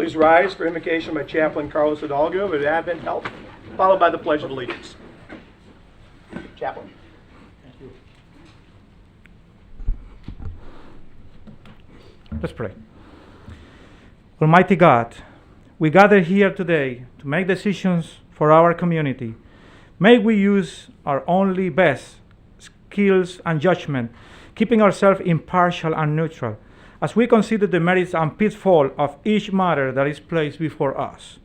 Please rise for invocation by Chaplain Carlos Hidalgo of Advent Health, followed by the Pledge of Allegiance. Chaplain. Thank you. Let's pray. Almighty God, we gather here today to make decisions for our community. May we use our only best skills and judgment, keeping ourselves impartial and neutral, as we consider the merits and pitfalls of each matter that is placed before us.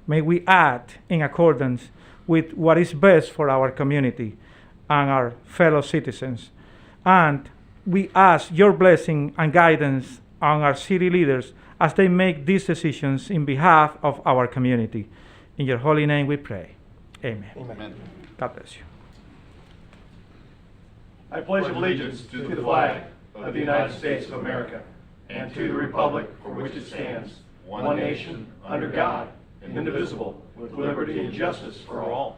May we act in accordance with what is best for our community and our fellow citizens. And we ask your blessing and guidance on our city leaders as they make these decisions in behalf of our community. In your holy name we pray. Amen. Amen. God bless you. I pledge allegiance to the flag of the United States of America and to the republic for which it stands, one nation, under God, indivisible, with liberty and justice for all.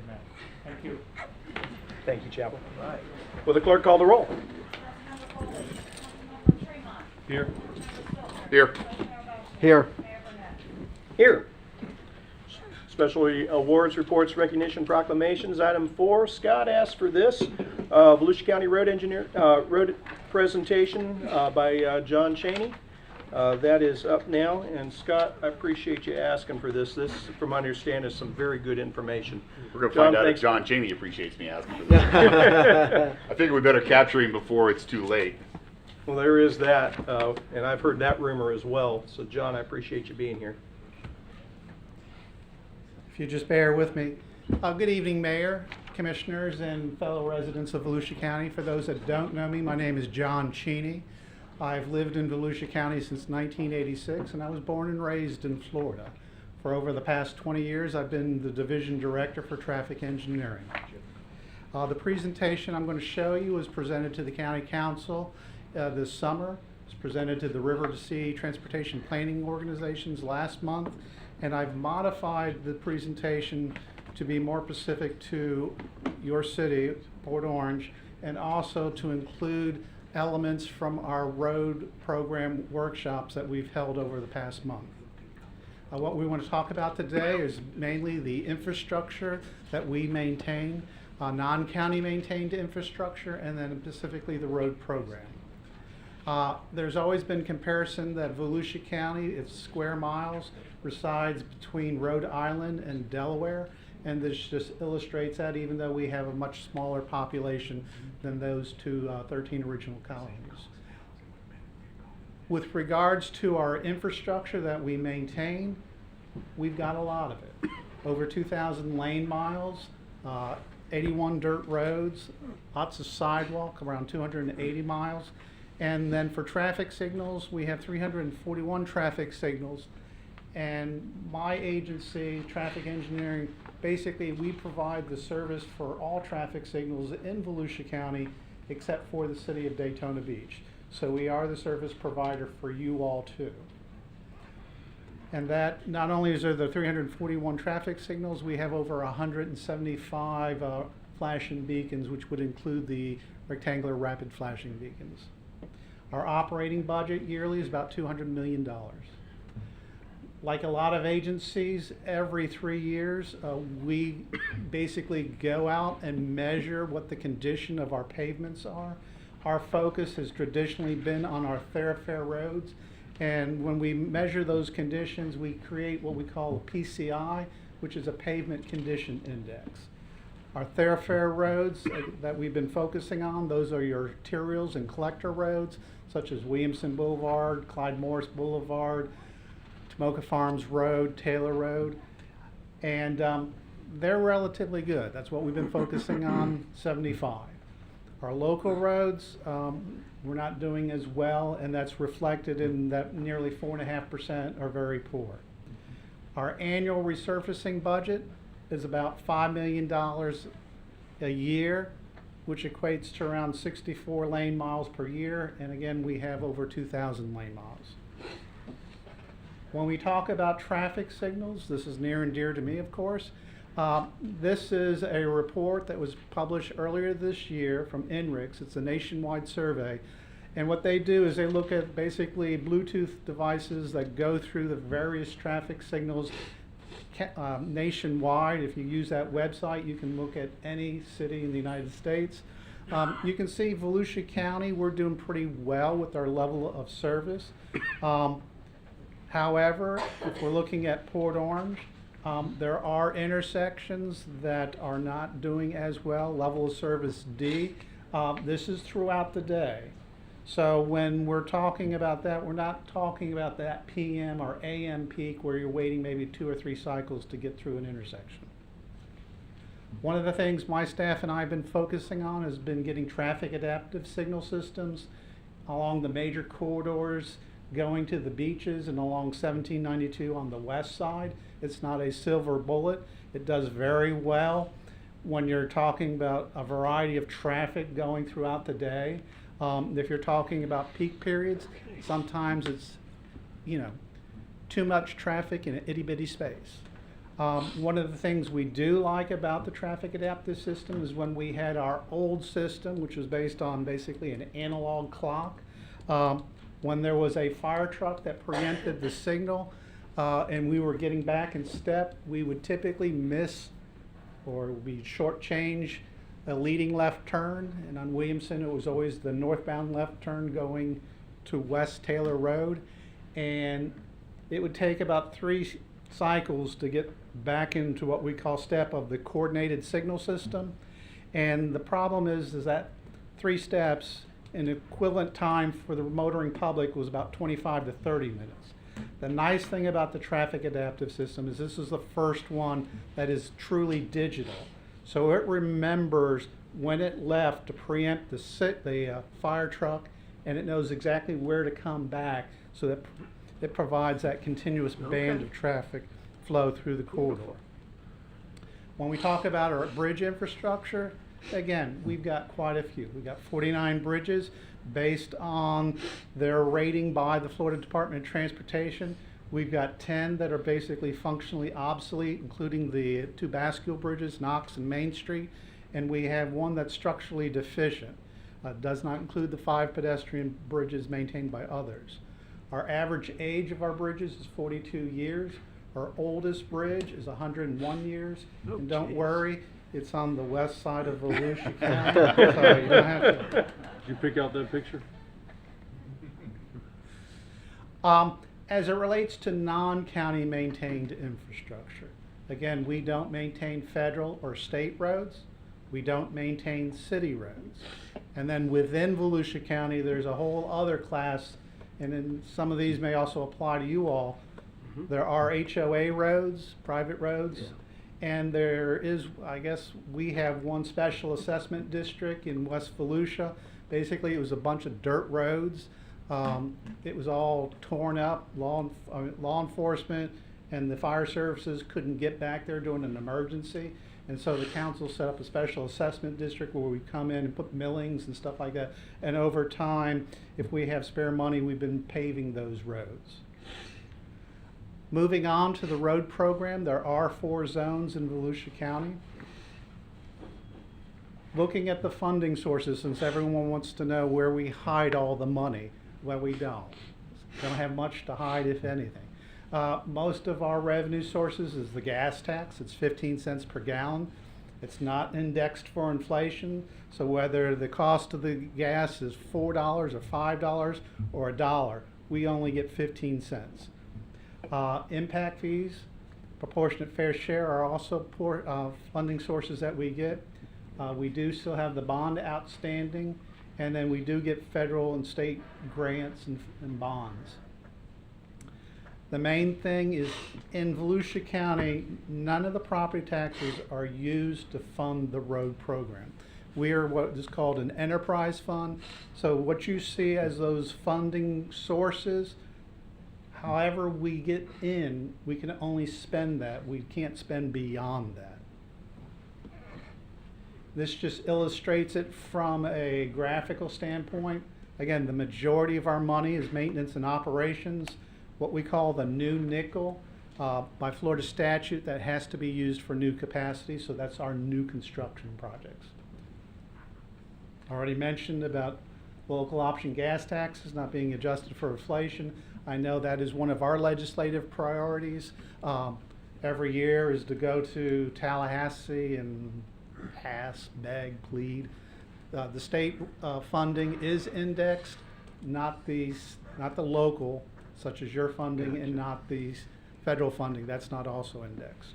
Amen. Thank you. Thank you, Chaplain. All right. Will the clerk call the roll? Here. Here. Here. Here. Special awards, reports, recognition, proclamations. Item 4, Scott asked for this. Volusia County Road Engineer road presentation by John Cheney. That is up now. And Scott, I appreciate you asking for this. This, from my understanding, is some very good information. We're going to find out if John Cheney appreciates me asking for this. I figure we better capture him before it's too late. Well, there is that, and I've heard that rumor as well. So, John, I appreciate you being here. If you just bear with me. Good evening, Mayor, Commissioners, and fellow residents of Volusia County. For those that don't know me, my name is John Cheney. I've lived in Volusia County since 1986, and I was born and raised in Florida. For over the past 20 years, I've been the Division Director for Traffic Engineering. The presentation I'm going to show you was presented to the County Council this summer. It was presented to the River to Sea Transportation Planning Organizations last month, and I've modified the presentation to be more specific to your city, Port Orange, and also to include elements from our road program workshops that we've held over the past month. What we want to talk about today is mainly the infrastructure that we maintain, non-county maintained infrastructure, and then specifically the road program. There's always been comparison that Volusia County, its square miles, resides between Rhode Island and Delaware, and this just illustrates that, even though we have a much smaller population than those two 13 original colonies. With regards to our infrastructure that we maintain, we've got a lot of it. Over 2,000 lane miles, 81 dirt roads, lots of sidewalk, around 280 miles. And then for traffic signals, we have 341 traffic signals. And my agency, Traffic Engineering, basically we provide the service for all traffic signals in Volusia County except for the city of Daytona Beach. So we are the service provider for you all too. And that not only is there the 341 traffic signals, we have over 175 flashing beacons, which would include the rectangular rapid flashing beacons. Our operating budget yearly is about $200 million. Like a lot of agencies, every 3 years, we basically go out and measure what the condition of our pavements are. Our focus has traditionally been on our thoroughfare roads, and when we measure those conditions, we create what we call a PCI, which is a pavement condition index. Our thoroughfare roads that we've been focusing on, those are your arterials and collector roads, such as Williamson Boulevard, Clyde Morris Boulevard, Tomoka Farms Road, Taylor Road, and they're relatively good. That's what we've been focusing on, 75. Our local roads, we're not doing as well, and that's reflected in that nearly 4.5% are very poor. Our annual resurfacing budget is about $5 million a year, which equates to around 64 lane miles per year, and again, we have over 2,000 lane miles. When we talk about traffic signals, this is near and dear to me, of course. This is a report that was published earlier this year from INRIX. It's a nationwide survey, And what they do is they look at basically Bluetooth devices that go through the various traffic signals nationwide. If you use that website, you can look at any city in the United States. You can see Volusia County, we're doing pretty well with our level of service. However, if we're looking at Port Orange, there are intersections that are not doing as well, level of service D. This is throughout the day. So when we're talking about that, we're not talking about that PM or AM peak where you're waiting maybe 2 or 3 cycles to get through an intersection. One of the things my staff and I have been focusing on has been getting traffic adaptive signal systems along the major corridors, going to the beaches and along 1792 on the west side. It's not a silver bullet. It does very well when you're talking about a variety of traffic going throughout the day. If you're talking about peak periods, sometimes it's, too much traffic in an itty-bitty space. One of the things we do like about the traffic adaptive system is when we had our old system, which was based on basically an analog clock, when there was a fire truck that preempted the signal and we were getting back in step, we would typically miss or we'd shortchange a leading left turn, and on Williamson it was always the northbound left turn going to West Taylor Road, and it would take about 3 cycles to get back into what we call step of the coordinated signal system. And the problem is that 3 steps in equivalent time for the motoring public was about 25 to 30 minutes. The nice thing about the traffic adaptive system is this is the first one that is truly digital. So it remembers when it left to preempt the fire truck, and it knows exactly where to come back, so that it provides that continuous band of traffic flow through the corridor. When we talk about our bridge infrastructure, again, we've got quite a few. We've got 49 bridges based on their rating by the Florida Department of Transportation. We've got 10 that are basically functionally obsolete, including the 2 bascule bridges, Knox and Main Street, and we have 1 that's structurally deficient. Does not include the 5 pedestrian bridges maintained by others. Our average age of our bridges is 42 years. Our oldest bridge is 101 years. And don't worry, it's on the west side of Volusia County, so you don't have to. Did you pick out that picture? As it relates to non-county maintained infrastructure, again, we don't maintain federal or state roads. We don't maintain city roads. And then within Volusia County, there's a whole other class, and then some of these may also apply to you all. There are HOA roads, private roads, and there is, I guess, we have 1 special assessment district in West Volusia. Basically, it was a bunch of dirt roads. It was all torn up. Law enforcement and the fire services couldn't get back there during an emergency, and so the council set up a special assessment district where we come in and put millings and stuff like that. And over time, if we have spare money, we've been paving those roads. Moving on to the road program, there are 4 zones in Volusia County. Looking at the funding sources, since everyone wants to know where we hide all the money, well, we don't. Don't have much to hide, if anything. Most of our revenue sources is the gas tax. It's 15 cents per gallon. It's not indexed for inflation, so whether the cost of the gas is $4 or $5 or $1, we only get 15 cents. Impact fees, proportionate fair share are also funding sources that we get. We do still have the bond outstanding, and then we do get federal and state grants and bonds. The main thing is in Volusia County, none of the property taxes are used to fund the road program. We are what is called an enterprise fund. So what you see as those funding sources, however we get in, we can only spend that. We can't spend beyond that. This just illustrates it from a graphical standpoint. Again, the majority of our money is maintenance and operations. What we call the new nickel, by Florida statute, that has to be used for new capacity, so that's our new construction projects. I already mentioned about Local option gas tax is not being adjusted for inflation. I know that is one of our legislative priorities. Every year is to go to Tallahassee and ask, beg, plead. The state funding is indexed, not the local, such as your funding, and not the federal funding. That's not also indexed.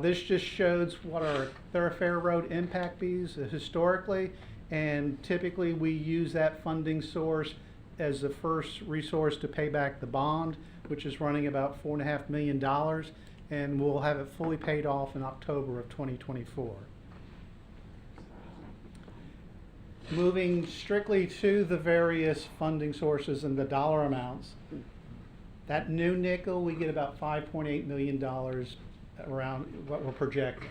This just shows what our thoroughfare road impact fees historically, and typically we use that funding source as the first resource to pay back the bond, which is running about $4.5 million, and we'll have it fully paid off in October of 2024. Moving strictly to the various funding sources and the dollar amounts, that new nickel, we get about $5.8 million around what we're projecting.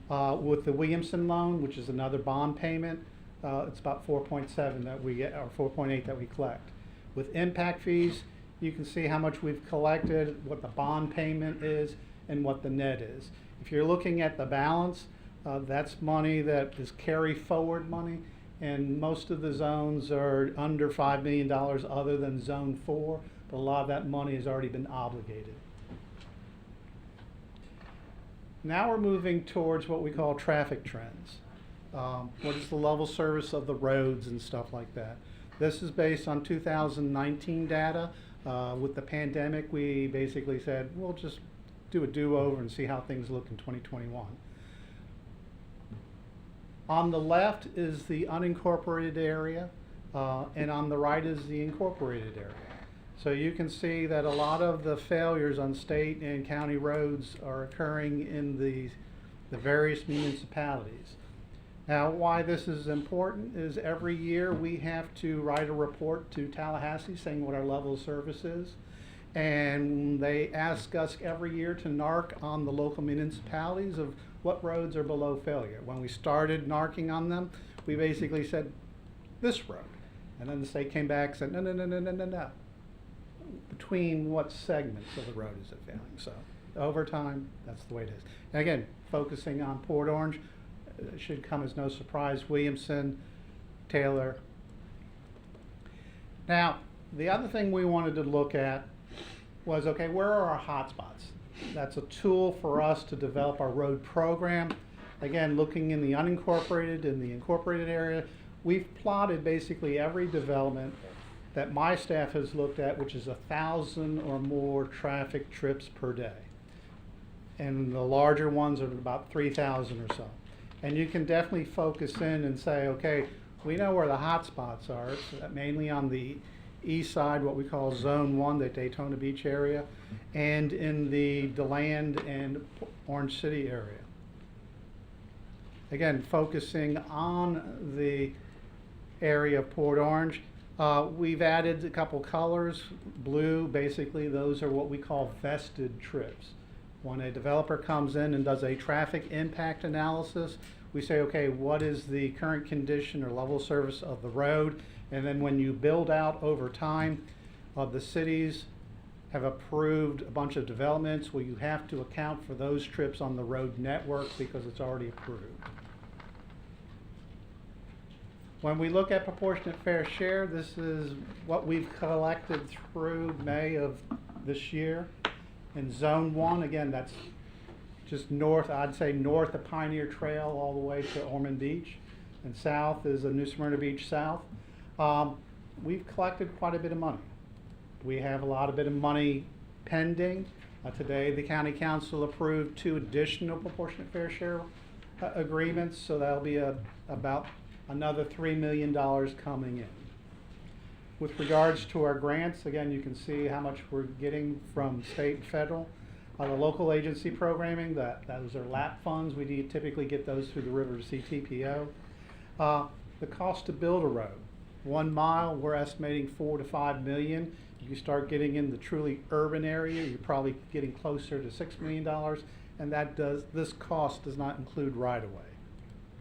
With the Williamson loan, which is another bond payment, it's about 4.7 that we get, or 4.8 that we collect. With impact fees, you can see how much we've collected, what the bond payment is, and what the net is. If you're looking at the balance, that's money that is carry forward money, and most of the zones are under $5 million other than zone 4, but a lot of that money has already been obligated. Now we're moving towards what we call traffic trends. What is the level service of the roads and stuff like that? This is based on 2019 data. With the pandemic, we basically said, we'll just do a do-over and see how things look in 2021. On the left is the unincorporated area, and on the right is the incorporated area. So you can see that a lot of the failures on state and county roads are occurring in the various municipalities. Now, why this is important is every year we have to write a report to Tallahassee saying what our level of service is. And they ask us every year to NARC on the local municipalities of what roads are below failure. When we started NARCing on them, we basically said, this road. And then the state came back and said, no, no, no, no, no, no, no. Between what segments of the road is it failing? So over time, that's the way it is. And again, focusing on Port Orange, it should come as no surprise, Williamson, Taylor. Now, the other thing we wanted to look at was, okay, where are our hotspots? That's a tool for us to develop our road program. Again, looking in the unincorporated and the incorporated area, we've plotted basically every development that my staff has looked at, which is 1,000 or more traffic trips per day. And the larger ones are about 3,000 or so. And you can definitely focus in and say, okay, we know where the hot spots are. It's mainly on the east side, what we call Zone 1, the Daytona Beach area, and in the DeLand and Orange City area. Again, focusing on the area of Port Orange. We've added a couple colors. Blue, basically, those are what we call vested trips. When a developer comes in and does a traffic impact analysis, we say, okay, what is the current condition or level of service of the road? And then when you build out over time, the cities have approved a bunch of developments where you have to account for those trips on the road network because it's already approved. When we look at proportionate fair share, this is what we've collected through May of this year. In Zone 1, again, that's just north, I'd say north of Pioneer Trail all the way to Ormond Beach. And south is New Smyrna Beach South. We've collected quite a bit of money. We have a lot of bit of money pending. Today, the County Council approved 2 additional proportionate fair share agreements, so that'll be about another $3 million coming in. With regards to our grants, again, you can see how much we're getting from state and federal. The local agency programming, those are LAP funds. We typically get those through the River CTPO. The cost to build a road, 1 mile, we're estimating $4 to $5 million. If you start getting in the truly urban area, you're probably getting closer to $6 million, and this cost does not include right-of-way.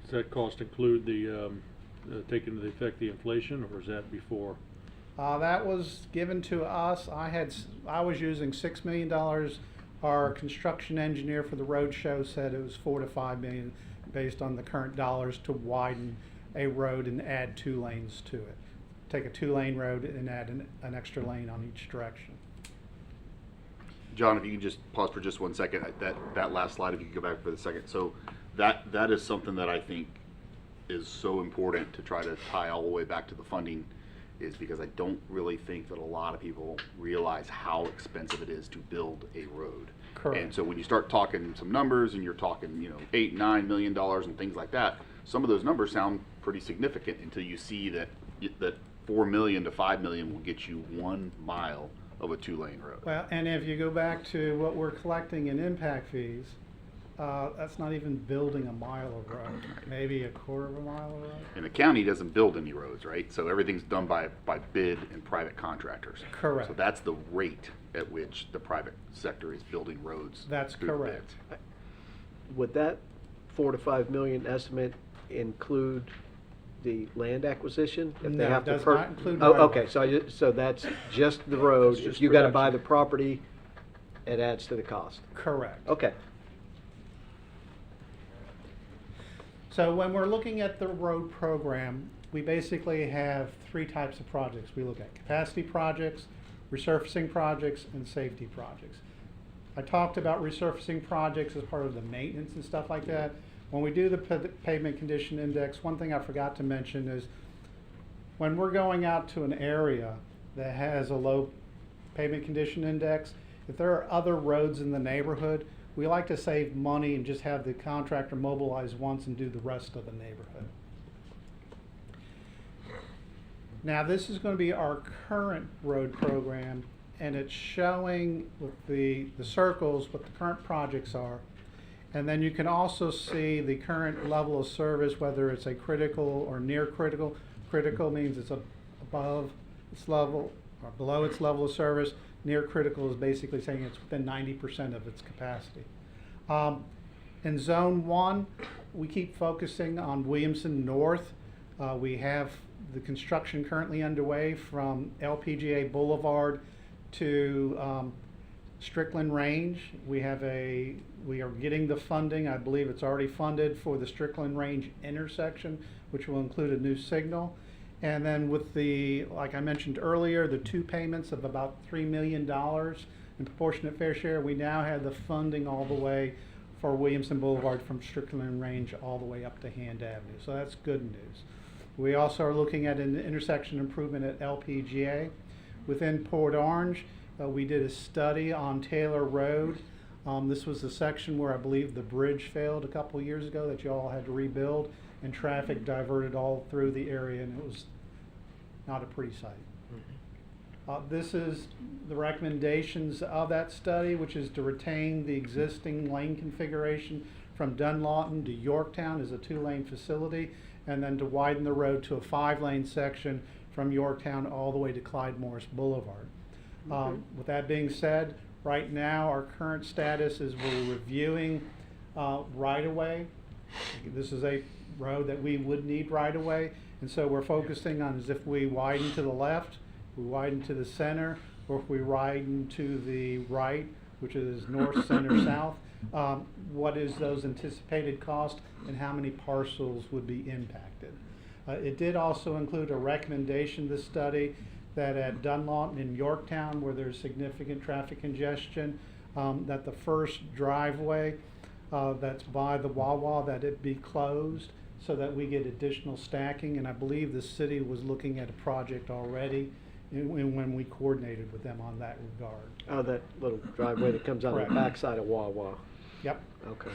Does that cost include the taking into effect the inflation, or is that before? That was given to us. I was using $6 million. Our construction engineer for the road show said it was $4 to $5 million based on the current dollars to widen a road and add 2 lanes to it. Take a 2-lane road and add an extra lane on each direction. John, if you can just pause for just 1 second, that last slide, if you could go back for the second. So that is something that I think is so important to try to tie all the way back to the funding, is because I don't really think that a lot of people realize how expensive it is to build a road. Correct. And so when you start talking some numbers and you're talking, you know, $8-9 million and things like that, some of those numbers sound pretty significant until you see that $4 million to $5 million will get you 1 mile of a 2-lane road. Well, and if you go back to what we're collecting in impact fees, that's not even building a mile of road, maybe a quarter of a mile of road. And the county doesn't build any roads, right? So everything's done by bid and private contractors. Correct. So that's the rate at which the private sector is building roads. That's through correct. bids. Would that 4 to 5 million estimate include the land acquisition? If No, they have it to does per- not include Oh, right of okay, way. so that's just the road. That's just If you gotta buy production. the property, it adds to the cost. Correct. Okay. So when we're looking at the road program, we basically have 3 types of projects. We look at capacity projects, resurfacing projects, and safety projects. I talked about resurfacing projects as part of the maintenance and stuff like that. When we do the pavement condition index, one thing I forgot to mention is when we're going out to an area that has a low pavement condition index, if there are other roads in the neighborhood, we like to save money and just have the contractor mobilize once and do the rest of the neighborhood. Now, this is going to be our current road program, and it's showing with the circles what the current projects are. And then you can also see the current level of service, whether it's a critical or near critical. Critical means it's above its level or below its level of service. Near critical is basically saying it's within 90% of its capacity. In Zone 1, we keep focusing on Williamson North. We have the construction currently underway from LPGA Boulevard to Strickland Range. We are getting the funding, I believe it's already funded, for the Strickland Range intersection, which will include a new signal. And then with the, like I mentioned earlier, the 2 payments of about $3 million in proportionate fair share, we now have the funding all the way for Williamson Boulevard from Strickland Range all the way up to Hand Avenue. So that's good news. We also are looking at an intersection improvement at LPGA. Within Port Orange, we did a study on Taylor Road. This was the section where I believe the bridge failed a couple years ago that you all had to rebuild, and traffic diverted all through the area, and it was not a pretty sight. This is the recommendations of that study, which is to retain the existing lane configuration from Dunlawton to Yorktown as a 2-lane facility, and then to widen the road to a 5-lane section from Yorktown all the way to Clyde Morris Boulevard. With that being said, right now our current status is we're reviewing right-of-way. This is a road that we would need right-of-way, and so we're focusing on is if we widen to the left, we widen to the center, or if we widen to the right, which is north, center, south, what is those anticipated costs and how many parcels would be impacted. It did also include a recommendation, this study, that at Dunlawton in Yorktown, where there's significant traffic congestion, that the first driveway that's by the Wawa, that it be closed so that we get additional stacking. And I believe the city was looking at a project already when we coordinated with them on that regard. Oh, that little driveway that comes out on the Correct. backside of Wawa. Yep. Okay.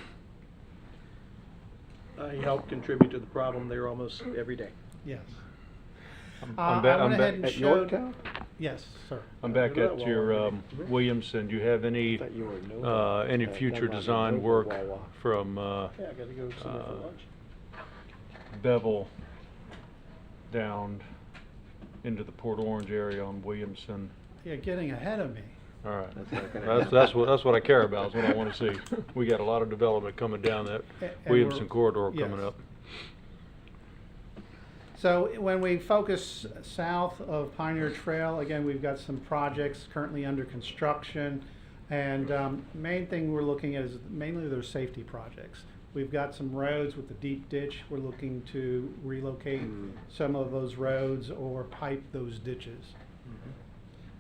I help contribute to the problem there almost every day. Yes. I'm I back- went I'm ahead back and At showed. Yorktown? Yes, sir. I'm back Look at at that your wall. Williamson. Do you have any Thought you were in Nova. any future Dunlawton, design Nova, work Wawa. from Yeah, I gotta go somewhere for Uh, lunch. Bevel down into the Port Orange area on Williamson? You're getting ahead of me. All right. That's not gonna That's what I care about, is what I want to see. We got a lot of development coming down that And Williamson we're- corridor coming yes. up. So when we focus south of Pioneer Trail, again, we've got some projects currently under construction. And main thing we're looking at is mainly their safety projects. We've got some roads with the deep ditch. We're looking to relocate some of those roads or pipe those ditches.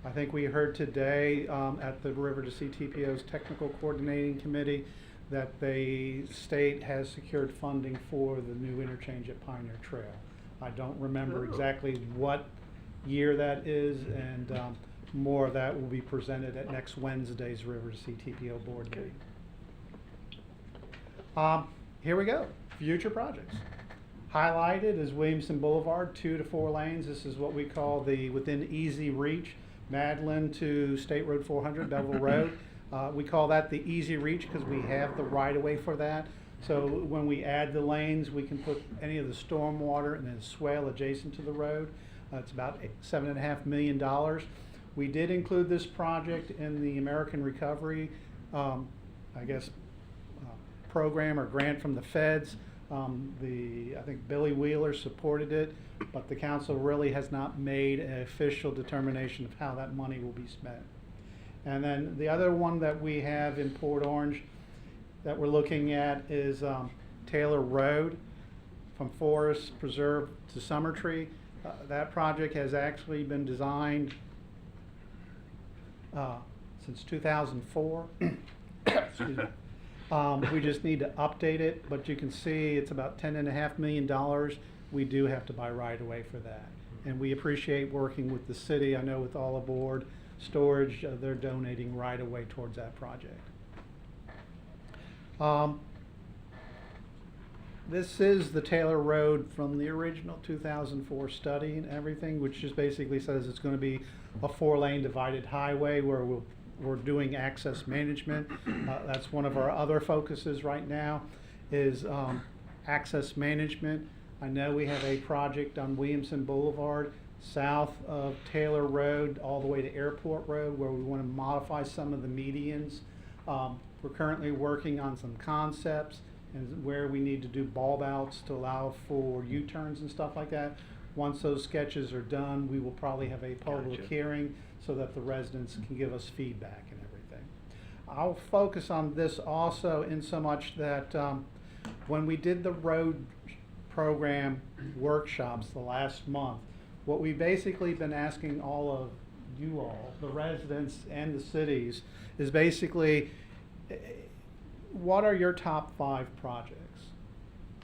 I think we heard today at the River to Sea TPO's Technical Coordinating Committee that the state has secured funding for the new interchange at Pioneer Trail. I don't remember exactly what year that is, and more of that will be presented at next Wednesday's River to Sea TPO board meeting. Here we go, future projects. Highlighted is Williamson Boulevard, 2 to 4 lanes. This is what we call the within easy reach, Madeline to State Road 400, Bevel Road. We call that the easy reach because we have the right of way for that. So when we add the lanes, we can put any of the stormwater and then swale adjacent to the road. It's about $7.5 million. We did include this project in the American Recovery, program or grant from the feds. I think Billy Wheeler supported it, but the council really has not made an official determination of how that money will be spent. And then the other one that we have in Port Orange that we're looking at is Taylor Road from Forest Preserve to Summertree. That project has actually been designed since 2004. Excuse me. We just need to update it, but you can see it's about $10.5 million. We do have to buy right away for that. And we appreciate working with the city. I know with all aboard storage, they're donating right away towards that project. This is the Taylor Road from the original 2004 study and everything, which just basically says it's going to be a 4-lane divided highway where we're doing access management. That's one of our other focuses right now is access management. I know we have a project on Williamson Boulevard south of Taylor Road all the way to Airport Road where we want to modify some of the medians. We're currently working on some concepts and where we need to do bulb outs to allow for U-turns and stuff like that. Once those sketches are done, we will probably have a public hearing so that the residents can give us feedback and everything. I'll focus on this also in so much that when we did the road program workshops the last month, what we've basically been asking all of you all, the residents and the cities, is basically what are your top 5 projects?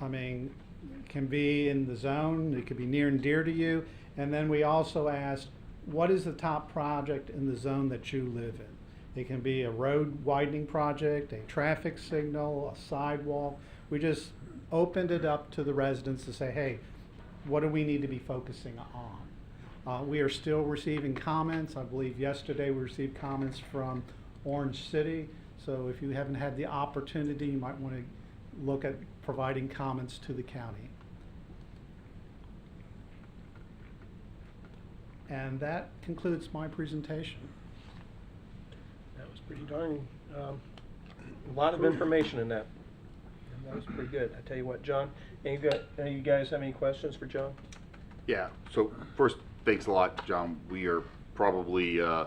I mean, it can be in the zone, it could be near and dear to you, and then we also asked, what is the top project in the zone that you live in? It can be a road widening project, a traffic signal, a sidewalk. We just opened it up to the residents to say, hey, what do we need to be focusing on? We are still receiving comments. I believe yesterday we received comments from Orange City. So if you haven't had the opportunity, you might want to look at providing comments to the county. And that concludes my presentation. That was pretty darn, a lot of information in that. And that was pretty good. I tell you what, John, any of you guys have any questions for John? Yeah, so first, thanks a lot, John. We probably owe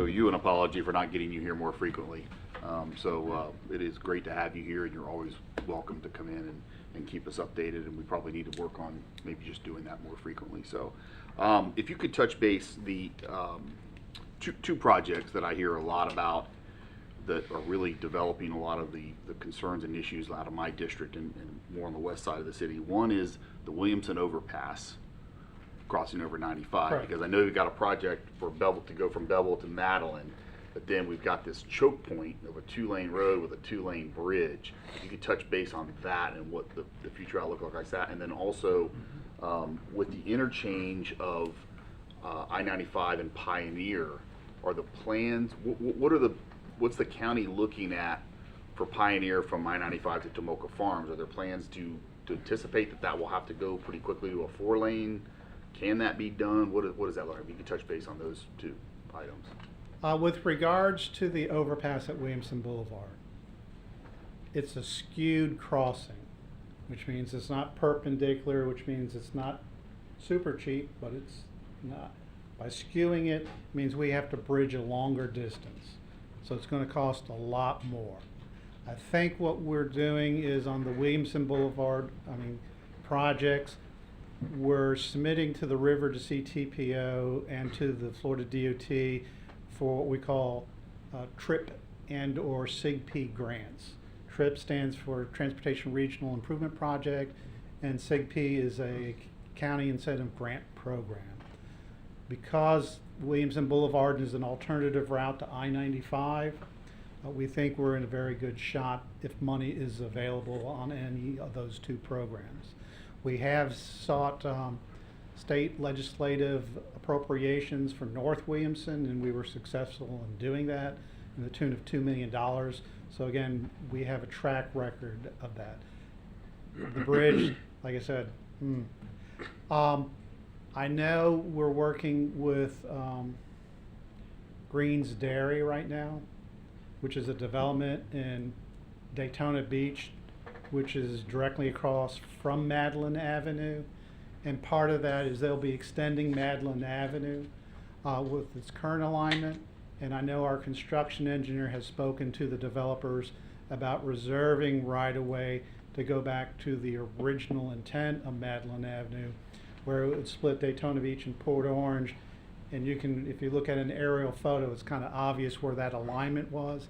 you an apology for not getting you here more frequently. It is great to have you here, and you're always welcome to come in and keep us updated, and we probably need to work on maybe just doing that more frequently. So if you could touch base, the two projects that I hear a lot about that are really developing a lot of the concerns and issues out of my district and more on the west side of the city. One is the Williamson overpass crossing over 95, Correct. because I know you've got a project for Bevel to go from Bevel to Madeline, but then we've got this choke point of a 2-lane road with a 2-lane bridge. You could touch base on that and what the future outlook looks like that, and then also with the interchange of I-95 and Pioneer, are the plans, what's the county looking at for Pioneer from I-95 to Tomoka Farms? Are there plans to anticipate that will have to go pretty quickly to a 4-lane? Can that be done? What does that look like? You can touch base on those 2 items. With regards to the overpass at Williamson Boulevard, it's a skewed crossing, which means it's not perpendicular, which means it's not super cheap, but it's not. By skewing it, means we have to bridge a longer distance. So it's going to cost a lot more. I think what we're doing is on the Williamson Boulevard, projects, we're submitting to the river to CTPO and to the Florida DOT for what we call TRIP and/or SIGP grants. TRIP stands for Transportation Regional Improvement Project, and SIGP is a county incentive grant program. Because Williamson Boulevard is an alternative route to I-95, we think we're in a very good shot if money is available on any of those two programs. We have sought state legislative appropriations for North Williamson, and we were successful in doing that in the tune of $2 million. So again, we have a track record of that. The bridge, like I said, I know we're working with Green's Dairy right now, which is a development in Daytona Beach, which is directly across from Madeline Avenue. And part of that is they'll be extending Madeline Avenue with its current alignment. And I know our construction engineer has spoken to the developers about reserving right-of-way to go back to the original intent of Madeline Avenue, where it would split Daytona Beach and Port Orange. And you can, if you look at an aerial photo, it's kind of obvious where that alignment was.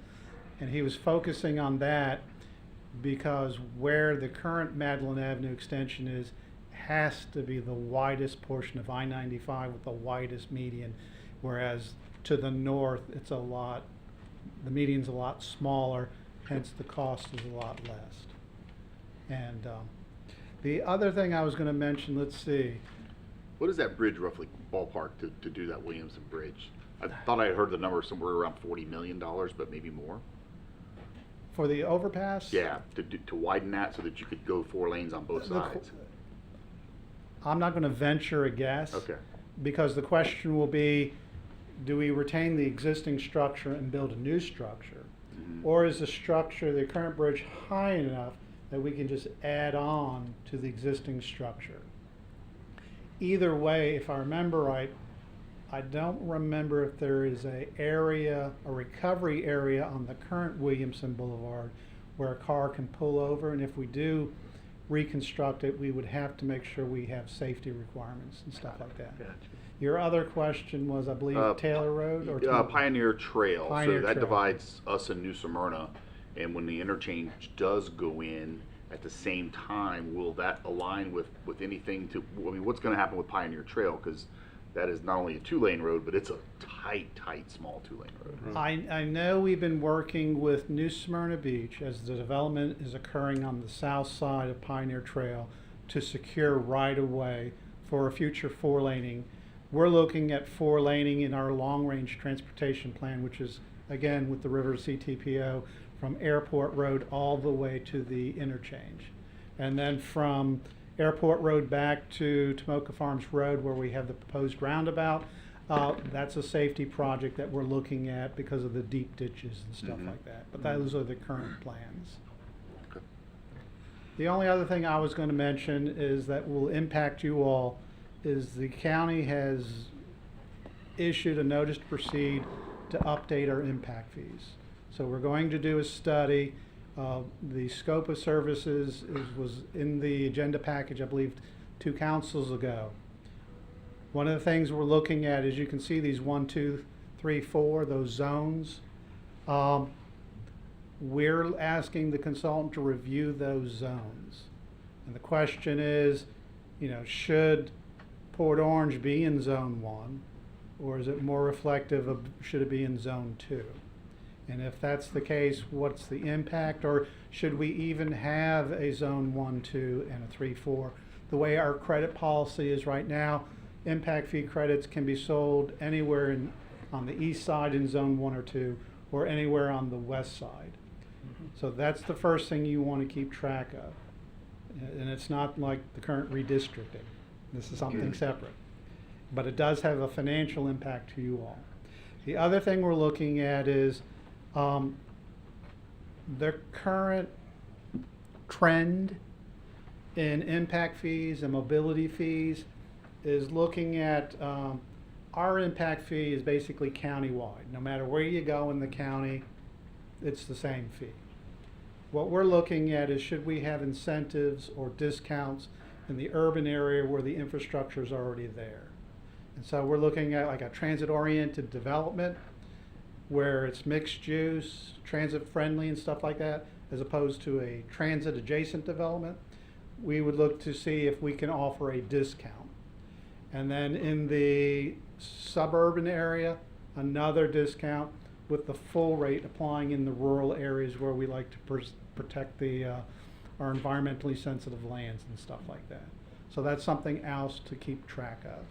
And he was focusing on that because where the current Madeline Avenue extension is has to be the widest portion of I-95 with the widest median, whereas to the north, it's the median's a lot smaller, hence the cost is a lot less. And the other thing I was going to mention, let's see. What is that bridge roughly ballpark to do that Williamson Bridge? I thought I had heard the number somewhere around $40 million, but maybe more. For the overpass? Yeah, to widen that so that you could go 4 lanes on both sides. I'm not going to venture a guess. Okay. Because the question will be, do we retain the existing structure and build a new structure? Mm-hmm. Or is the structure, the current bridge, high enough that we can just add on to the existing structure? Either way, if I remember right, I don't remember if there is a recovery area on the current Williamson Boulevard where a car can pull over, and if we do reconstruct it, we would have to make sure we have safety requirements and stuff like that. Gotcha. Your other question was, I believe, Taylor Road or Pioneer Trail. Pioneer so that Trail. divides us and New Smyrna, and when the interchange does go in at the same time, will that align with anything to? I mean, what's going to happen with Pioneer Trail? Because that is not only a 2-lane road, but it's a tight, small 2-lane road. I know we've been working with New Smyrna Beach as the development is occurring on the south side of Pioneer Trail to secure right-of-way for a future 4-laning. We're looking at 4-laning in our long-range transportation plan, which is, again, with the river CTPO, from Airport Road all the way to the interchange. And then from Airport Road back to Tomoka Farms Road, where we have the proposed roundabout, that's a safety project that we're looking at because of the deep ditches and stuff like that. But those are the current plans. Okay. The only other thing I was going to mention is that will impact you all is the county has issued a notice to proceed to update our impact fees. So we're going to do a study. The scope of services was in the agenda package, I believe, 2 councils ago. One of the things we're looking at is you can see these 1, 2, 3, 4, those zones. We're asking the consultant to review those zones. And the question is, should Port Orange be in Zone 1, or is it more reflective of, should it be in Zone 2? And if that's the case, what's the impact? Or should we even have a Zone 1, 2, and a 3, 4? The way our credit policy is right now, impact fee credits can be sold anywhere on the east side in Zone 1 or 2, or anywhere on the west side. So that's the first thing you want to keep track of. And it's not like the current redistricting. This is something separate. But it does have a financial impact to you all. The other thing we're looking at is the current trend in impact fees and mobility fees is looking at our impact fee is basically countywide. No matter where you go in the county, it's the same fee. What we're looking at is should we have incentives or discounts in the urban area where the infrastructure is already there. And so we're looking at like a transit-oriented development where it's mixed use, transit friendly and stuff like that, as opposed to a transit adjacent development. We would look to see if we can offer a discount. And then in the suburban area, another discount with the full rate applying in the rural areas where we like to protect the our environmentally sensitive lands and stuff like that. So that's something else to keep track of.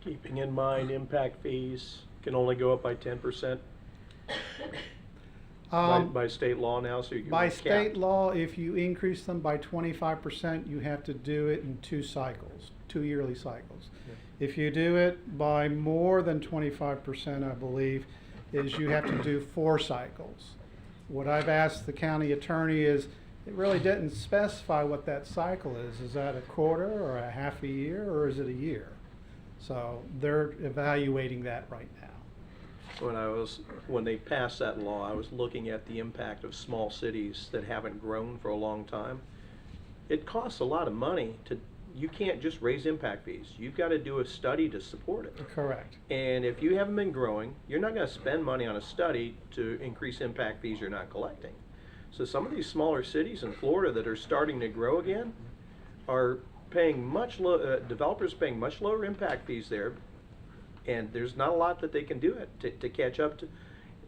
Keeping in mind impact fees can only go up by 10% by state law now, so you can By cap. state law, if you increase them by 25%, you have to do it in 2 cycles, 2 yearly cycles. If you do it by more than 25%, I believe, is you have to do 4 cycles. What I've asked the county attorney is, it really didn't specify what that cycle is. Is that a quarter or a half a year or is it a year? So they're evaluating that right now. When they passed that law, I was looking at the impact of small cities that haven't grown for a long time. It costs a lot of money you can't just raise impact fees. You've got to do a study to support it. Correct. And if you haven't been growing, you're not going to spend money on a study to increase impact fees you're not collecting. So some of these smaller cities in Florida that are starting to grow again are paying developers paying much lower impact fees there, and there's not a lot that they can do to catch up to.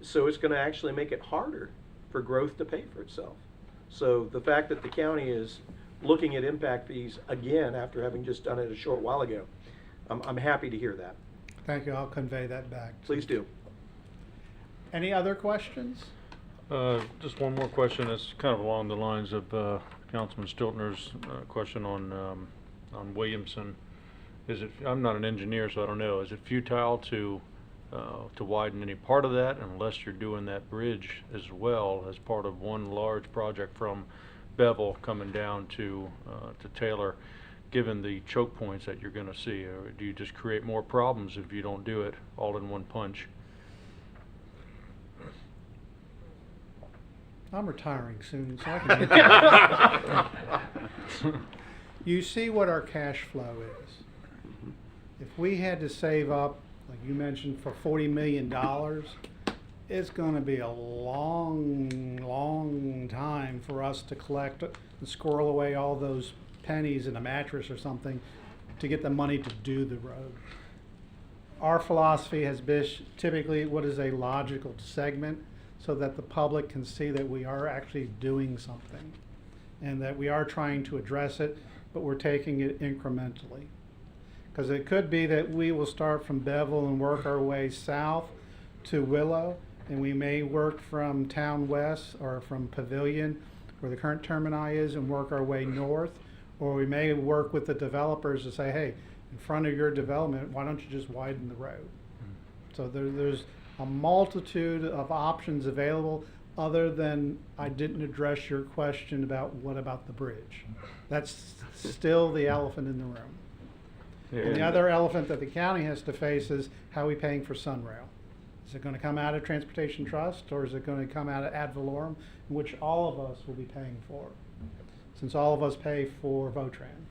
So it's going to actually make it harder for growth to pay for itself. So the fact that the county is looking at impact fees again after having just done it a short while ago, I'm happy to hear that. Thank you. I'll convey that back. Please do. Any other questions? Just one more question that's kind of along the lines of Councilman Stiltner's question on Williamson. I'm not an engineer, so I don't know. Is it futile to widen any part of that unless you're doing that bridge as well as part of one large project from Bevel coming down to Taylor, given the choke points that you're going to see? Or do you just create more problems if you don't do it all in one punch? I'm retiring soon, so I can. You see what our cash flow is. If we had to save up, like you mentioned, for $40 million, it's going to be a long, long time for us to collect and squirrel away all those pennies in a mattress or something to get the money to do the road. Our philosophy has been typically what is a logical segment, so that the public can see that we are actually doing something and that we are trying to address it, but we're taking it incrementally. Because it could be that we will start from Bevel and work our way south to Willow, and we may work from Town West or from Pavilion, where the current termini is, and work our way north, or we may work with the developers to say, hey, in front of your development, why don't you just widen the road? So there's a multitude of options available, other than I didn't address your question about what about the bridge. That's still the elephant in the room. Yeah. And the other elephant that the county has to face is how are we paying for Sunrail? Is it going to come out of Transportation Trust, or is it going to come out of ad valorem, which all of us will be paying for, since all of us pay for Votran?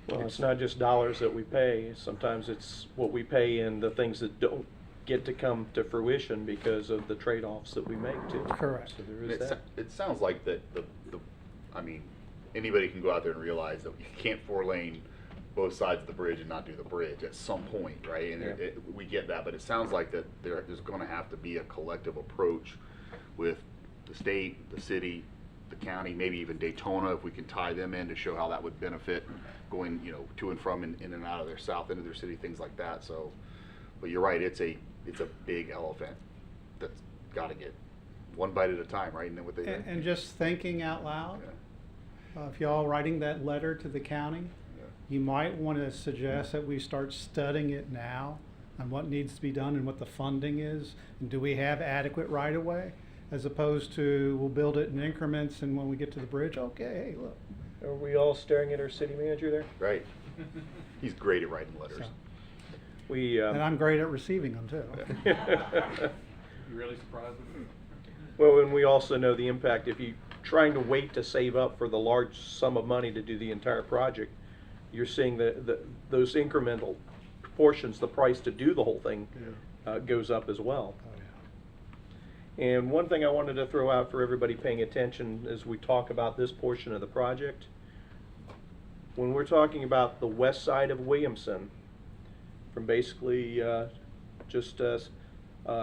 Well, it's not just dollars that we pay. Sometimes it's what we pay in the things that don't get to come to fruition because of the trade-offs that we make too. Correct. So there is that. It sounds like that I mean, anybody can go out there and realize that you can't 4-lane both sides of the bridge and not do the bridge at some point, right? And Yeah. we get that, but it sounds like that there's going to have to be a collective approach with the state, the city, the county, maybe even Daytona, if we can tie them in to show how that would benefit going, to and from and in and out of their south end of their city, things like that. So, but you're right, it's a big elephant that's got to get one bite at a time, right? And then what they And just thinking out loud, yeah. if y'all writing that letter to the county, Yeah. you might want to suggest that we start studying it now on what needs to be done and what the funding is, and do we have adequate right-of-way, as opposed to we'll build it in increments, and when we get to the bridge, okay, hey, look. Are we all staring at our city manager there? Right. He's great at writing letters. So, We. and I'm great at receiving them too. You really surprised me? Well, and we also know the impact if you trying to wait to save up for the large sum of money to do the entire project, you're seeing those incremental portions, the price to do the whole thing goes up as well. And one thing I wanted to throw out for everybody paying attention as we talk about this portion of the project, when we're talking about the west side of Williamson, from basically just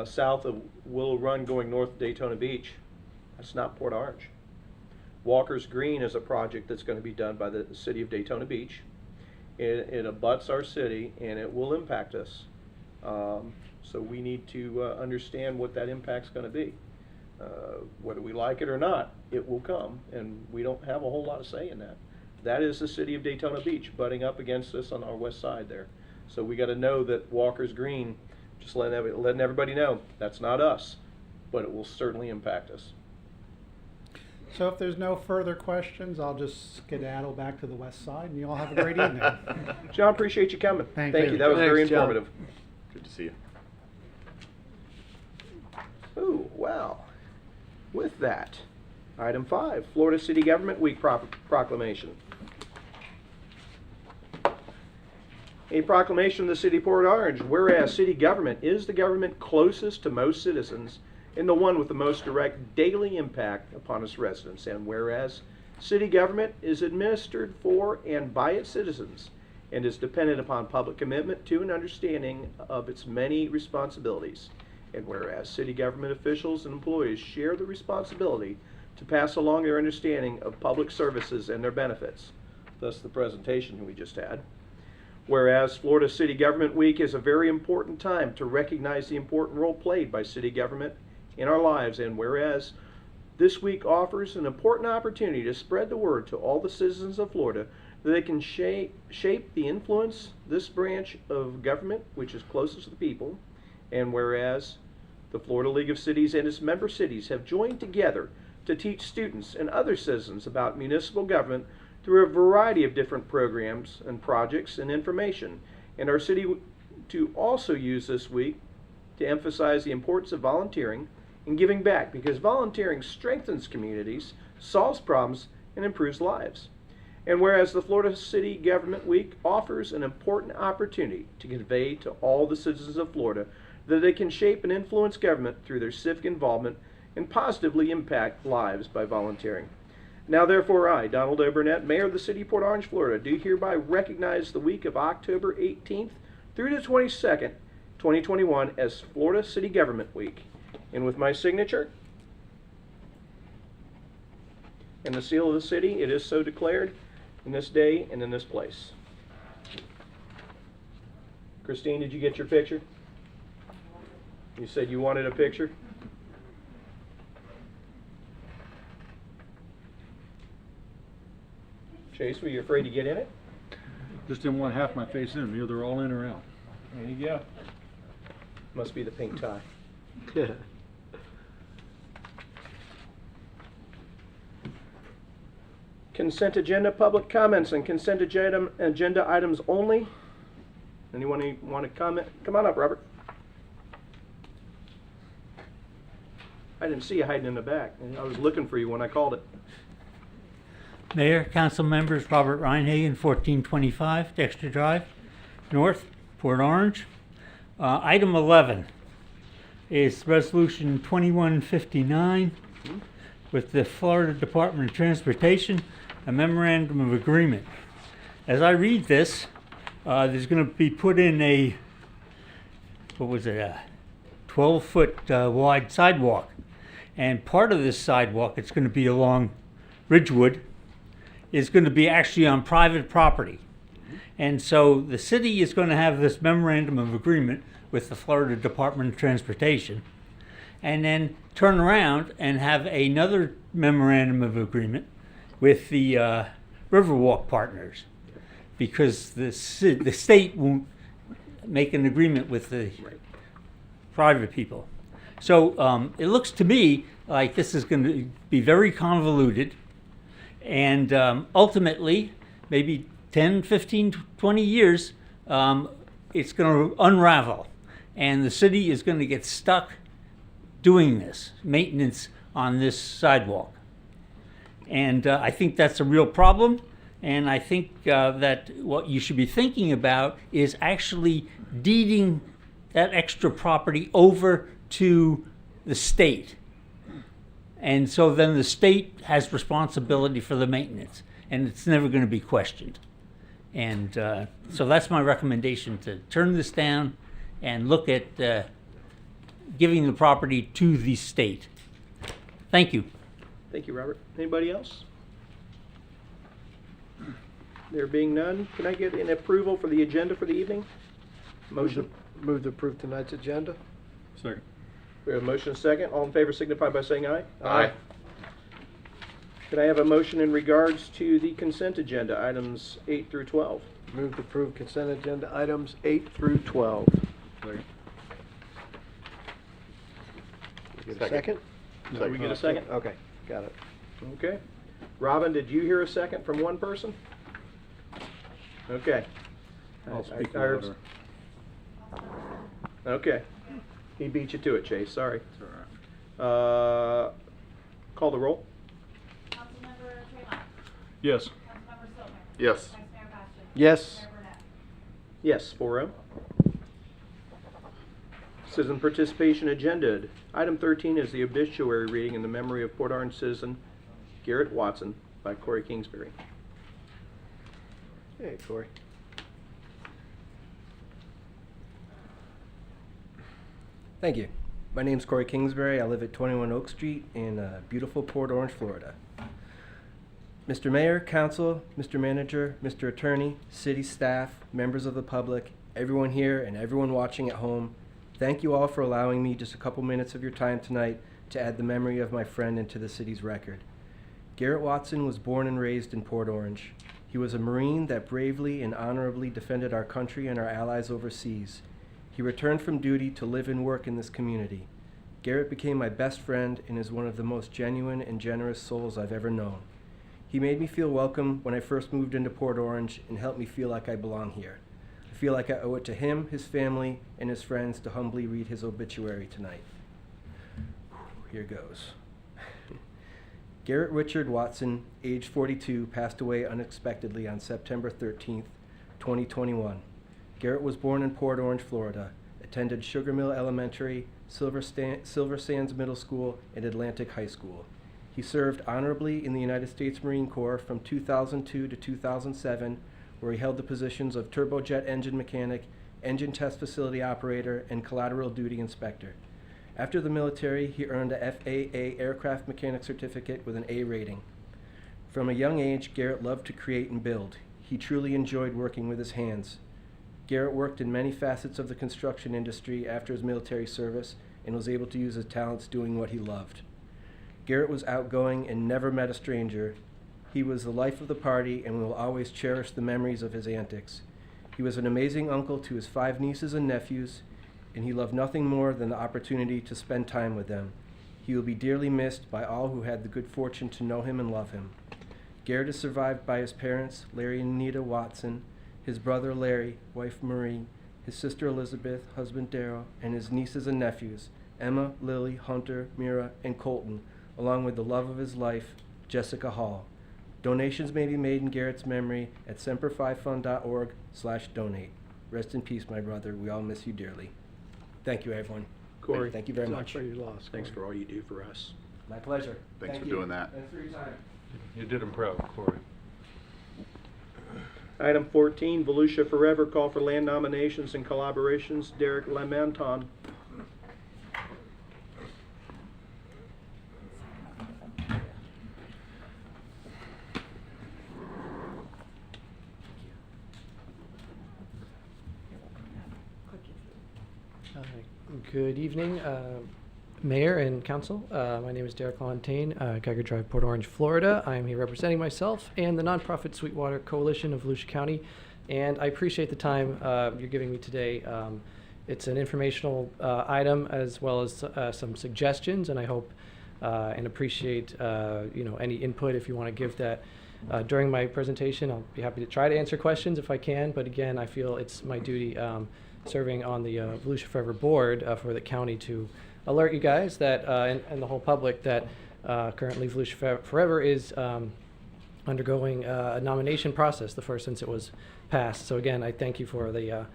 south of Willow Run going north of Daytona Beach, that's not Port Orange. Walker's Green is a project that's going to be done by the city of Daytona Beach. It abuts our city and it will impact us. So we need to understand what that impact's going to be. Whether we like it or not, it will come, and we don't have a whole lot of say in that. That is the city of Daytona Beach butting up against us on our west side there. So we got to know that Walker's Green, just letting everybody know, that's not us, but it will certainly impact us. So if there's no further questions, I'll just skedaddle back to the west side, and you all have a great evening. John, appreciate you coming. Thank you. you. That was very Thanks, John. informative. Good to see you. Ooh, wow. With that, item 5, Florida City Government Week proclamation. A proclamation of the City of Port Orange, whereas city government is the government closest to most citizens and the one with the most direct daily impact upon its residents, and whereas city government is administered for and by its citizens and is dependent upon public commitment to and understanding of its many responsibilities, and whereas city government officials and employees share the responsibility to pass along their understanding of public services and their benefits, thus the presentation we just had. Whereas Florida City Government Week is a very important time to recognize the important role played by city government in our lives, and whereas this week offers an important opportunity to spread the word to all the citizens of Florida that they can shape the influence this branch of government which is closest to the people, and whereas the Florida League of Cities and its member cities have joined together to teach students and other citizens about municipal government through a variety of different programs and projects and information, and our city to also use this week to emphasize the importance of volunteering and giving back, because volunteering strengthens communities, solves problems, and improves lives. And whereas the Florida City Government Week offers an important opportunity to convey to all the citizens of Florida that they can shape and influence government through their civic involvement and positively impact lives by volunteering. Now therefore I, Donald O. Burnett, Mayor of the City of Port Orange, Florida, do hereby recognize the week of October 18th through the 22nd, 2021 as Florida City Government Week. And with my signature and the seal of the city, it is so declared in this day and in this place. Christine, did you get your picture? You said you wanted a picture? Chase, were you afraid to get in it? Just didn't want half my face in, the other all in or out. There you go. Must be the pink tie. Consent agenda, public comments and consent agenda items only. Anyone want to comment? Come on up, Robert. I didn't see you hiding in the back. I was looking for you when I called it. Mayor, council members, Robert Reinhagen, 1425 Dexter Drive, North, Port Orange. Item 11 is Resolution 2159 with the Florida Department of Transportation, a memorandum of agreement. As I read this, there's going to be put in a, 12-foot wide sidewalk. And part of this sidewalk, it's going to be along Ridgewood, is going to be actually on private property. And so the city is going to have this memorandum of agreement with the Florida Department of Transportation, and then turn around and have another memorandum of agreement with the Riverwalk partners, because the state won't make an agreement with the private people. So it looks to me like this is going to be very convoluted, and ultimately, maybe 10, 15, 20 years, it's going to unravel, and the city is going to get stuck doing this maintenance on this sidewalk. And I think that's a real problem. And I think that what you should be thinking about is actually deeding that extra property over to the state. And so then the state has responsibility for the maintenance, and it's never going to be questioned. And so that's my recommendation, to turn this down and look at giving the property to the state. Thank you. Thank you, Robert. Anybody else? There being none, can I get an approval for the agenda for the evening? Motion. Move to approve tonight's agenda. Second. We have a motion and a second. All in favor signify by saying aye. Aye. Can I have a motion in regards to the consent agenda, items 8 through 12? Move to approve consent agenda items 8 through 12. Second. We get a second? Did we get a second? Okay, got it. Okay. Robin, did you hear a second from one person? Okay. I'll speak I heard- louder. Okay. He beat you to it, Chase, sorry. It's all right. Call the roll. Councilmember Tremont. Yes. Councilmember Silver. Yes. Vice Mayor Bastian. Yes. Mayor Burnett. Yes, 4-0. Citizen participation agenda. Item 13 is the obituary reading in the memory of Port Orange citizen Garrett Watson by Corey Kingsbury. Hey, Corey. Thank you. My name's Corey Kingsbury. I live at 21 Oak Street in beautiful Port Orange, Florida. Mr. Mayor, Council, Mr. Manager, Mr. Attorney, city staff, members of the public, everyone here and everyone watching at home, thank you all for allowing me just a couple minutes of your time tonight to add the memory of my friend into the city's record. Garrett Watson was born and raised in Port Orange. He was a Marine that bravely and honorably defended our country and our allies overseas. He returned from duty to live and work in this community. Garrett became my best friend and is one of the most genuine and generous souls I've ever known. He made me feel welcome when I first moved into Port Orange and helped me feel like I belong here. I feel like I owe it to him, his family, and his friends to humbly read his obituary tonight. Here goes. Garrett Richard Watson, age 42, passed away unexpectedly on September 13th, 2021. Garrett was born in Port Orange, Florida, attended Sugar Mill Elementary, Silver Sands Middle School, and Atlantic High School. He served honorably in the United States Marine Corps from 2002 to 2007, where he held the positions of turbojet engine mechanic, engine test facility operator, and collateral duty inspector. After the military, he earned a FAA aircraft mechanic certificate with an A rating. From a young age, Garrett loved to create and build. He truly enjoyed working with his hands. Garrett worked in many facets of the construction industry after his military service and was able to use his talents doing what he loved. Garrett was outgoing and never met a stranger. He was the life of the party, and we will always cherish the memories of his antics. He was an amazing uncle to his 5 nieces and nephews, and he loved nothing more than the opportunity to spend time with them. He will be dearly missed by all who had the good fortune to know him and love him. Garrett is survived by his parents, Larry and Anita Watson, his brother Larry, wife Marie, his sister Elizabeth, husband Darrell, and his nieces and nephews, Emma, Lily, Hunter, Mira, and Colton, along with the love of his life, Jessica Hall. Donations may be made in Garrett's memory at semperfifund.org/donate. Rest in peace, my brother. We all miss you dearly. Thank you, everyone. Corey, Thank you very Sorry much. for your loss, thanks Corey. for all you do for us. My pleasure. Thanks Thank for you. doing that. Thanks for your time. You did him proud, Corey. Item 14, Volusia Forever, call for land nominations and collaborations. Derek Lamenton. Good evening, Mayor and Council. My name is Derek Lamontagne, Geiger Drive, Port Orange, Florida. I am here representing myself and the nonprofit Sweetwater Coalition of Volusia County, and I appreciate the time you're giving me today. It's an informational item as well as some suggestions, and I hope and appreciate any input if you want to give that during my presentation. I'll be happy to try to answer questions if I can, but again, I feel it's my duty serving on the Volusia Forever board for the county to alert you guys that and the whole public that currently Volusia Forever is undergoing a nomination process, the first since it was passed. So again, I thank you for the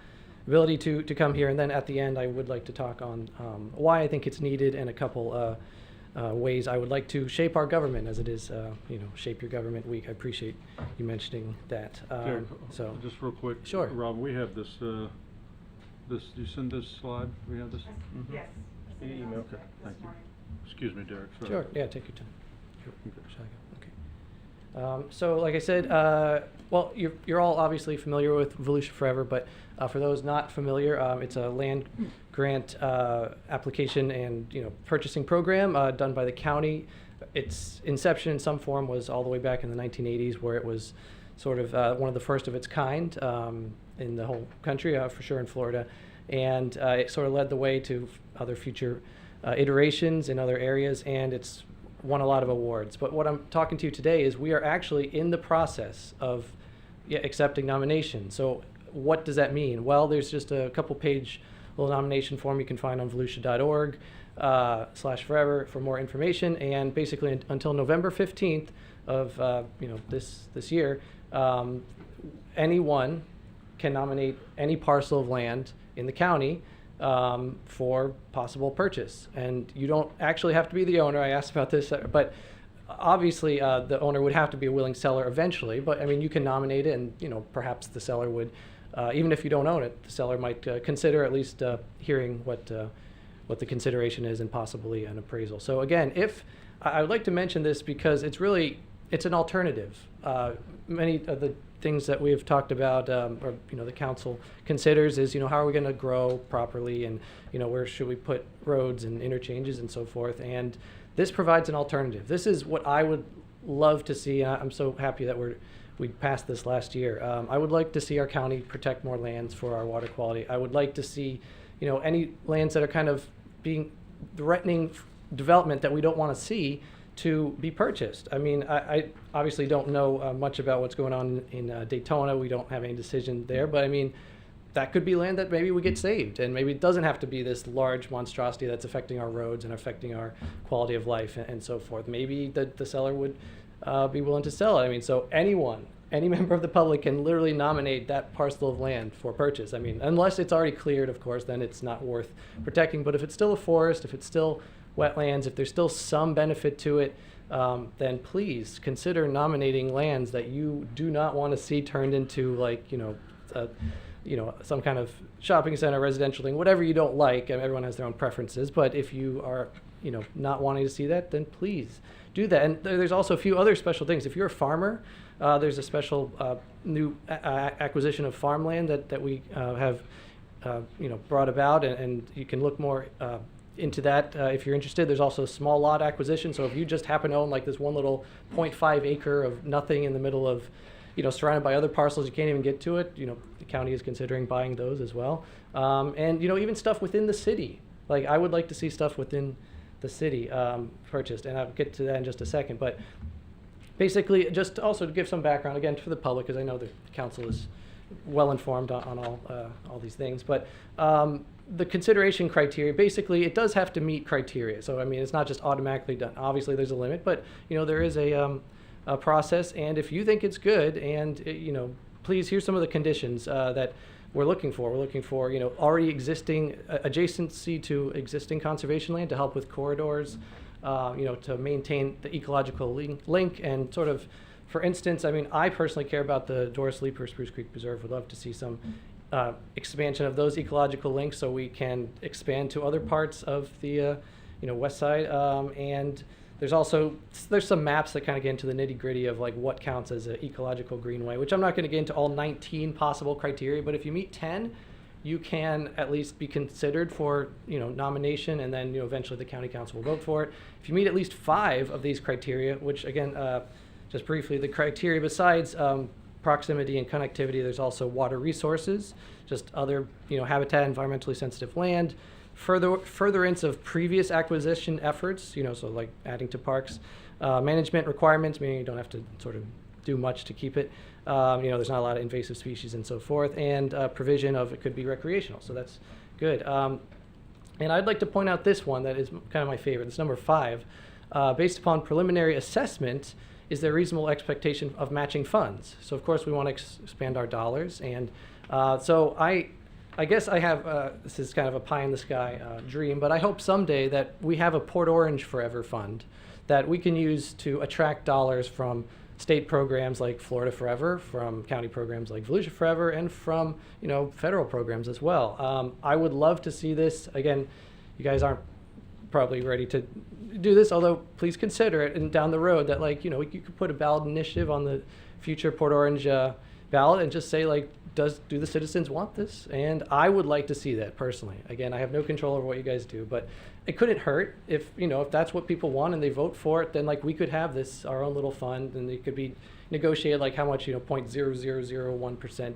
ability to come here. And then at the end, I would like to talk on why I think it's needed and a couple ways I would like to shape our government, as it is, Shape Your Government Week. I appreciate you mentioning that. Derek, So just real quick. Sure. Rob, we have this, you send this slide? We have this? Yes. Email. Okay, thank you. Excuse me, Derek, sorry. Sure, yeah, take your time. Okay. Shall I go? Okay. So like I said, well, you're all obviously familiar with Volusia Forever, but for those not familiar, it's a land grant application and purchasing program done by the county. Its inception in some form was all the way back in the 1980s, where it was sort of one of the first of its kind in the whole country, for sure in Florida. And it sort of led the way to other future iterations in other areas, and it's won a lot of awards. But what I'm talking to you today is we are actually in the process of accepting nominations. So what does that mean? Well, there's just a couple page little nomination form you can find on volusia.org /forever for more information. And basically until November 15th of this year, anyone can nominate any parcel of land in the county for possible purchase. And you don't actually have to be the owner. I asked about this, but obviously the owner would have to be a willing seller eventually. But I mean, you can nominate it, and perhaps the seller would, even if you don't own it, the seller might consider at least hearing what the consideration is and possibly an appraisal. So again, if I would like to mention this because it's an alternative. Many of the things that we've talked about, or the council considers, is how are we going to grow properly, and where should we put roads and interchanges and so forth. And this provides an alternative. This is what I would love to see, and I'm so happy that we passed this last year. I would like to see our county protect more lands for our water quality. I would like to see any lands that are kind of being threatening development that we don't want to see to be purchased. I mean, I obviously don't know much about what's going on in Daytona. We don't have any decision there, but I mean, that could be land that maybe we get saved, and maybe it doesn't have to be this large monstrosity that's affecting our roads and affecting our quality of life and so forth. Maybe the seller would be willing to sell it. I mean, so any member of the public can literally nominate that parcel of land for purchase. I mean, unless it's already cleared, of course, then it's not worth protecting. But if it's still a forest, if it's still wetlands, if there's still some benefit to it, then please consider nominating lands that you do not want to see turned into some kind of shopping center, residential thing, whatever you don't like. I mean, everyone has their own preferences, but if you are not wanting to see that, then please do that. And there's also a few other special things. If you're a farmer, there's a special new acquisition of farmland that we have brought about, and you can look more into that if you're interested. There's also small lot acquisition. So if you just happen to own like this one little 0.5 acre of nothing in the middle of, surrounded by other parcels, you can't even get to it, the county is considering buying those as well. And even stuff within the city. Like I would like to see stuff within the city purchased, and I'll get to that in just a second. But basically, just also to give some background again for the public, because I know the council is well informed on all these things, but the consideration criteria, basically it does have to meet criteria. So I mean, it's not just automatically done. Obviously there's a limit, but there is a process, and if you think it's good, and please, here's some of the conditions that we're looking for. We're looking for already existing adjacency to existing conservation land to help with corridors, to maintain the ecological link, and sort of, for instance, I mean, I personally care about the Doris Leeper Spruce Creek Preserve. Would love to see some expansion of those ecological links so we can expand to other parts of the west side. And there's some maps that kind of get into the nitty gritty of like what counts as an ecological greenway, which I'm not going to get into all 19 possible criteria, but if you meet 10, you can at least be considered for nomination, and then eventually the county council will vote for it. If you meet at least 5 of these criteria, which again, just briefly, the criteria besides proximity and connectivity, there's also water resources, just other habitat, environmentally sensitive land, furtherance of previous acquisition efforts, so like adding to parks, management requirements, meaning you don't have to sort of do much to keep it, There's not a lot of invasive species and so forth, and provision of it could be recreational, so that's good. And I'd like to point out this one that is kind of my favorite. It's number 5. Based upon preliminary assessment, is there reasonable expectation of matching funds? So of course we want to expand our dollars, and so I guess I have, this is kind of a pie in the sky dream, but I hope someday that we have a Port Orange Forever Fund that we can use to attract dollars from state programs like Florida Forever, from county programs like Volusia Forever, and from federal programs as well. I would love to see this. Again, you guys aren't probably ready to do this, although please consider it, and down the road that you could put a ballot initiative on the future Port Orange ballot and just say do the citizens want this? And I would like to see that personally. Again, I have no control over what you guys do, but it couldn't hurt if if that's what people want and they vote for it, then we could have this, our own little fund, and it could be negotiated how much 0.0001%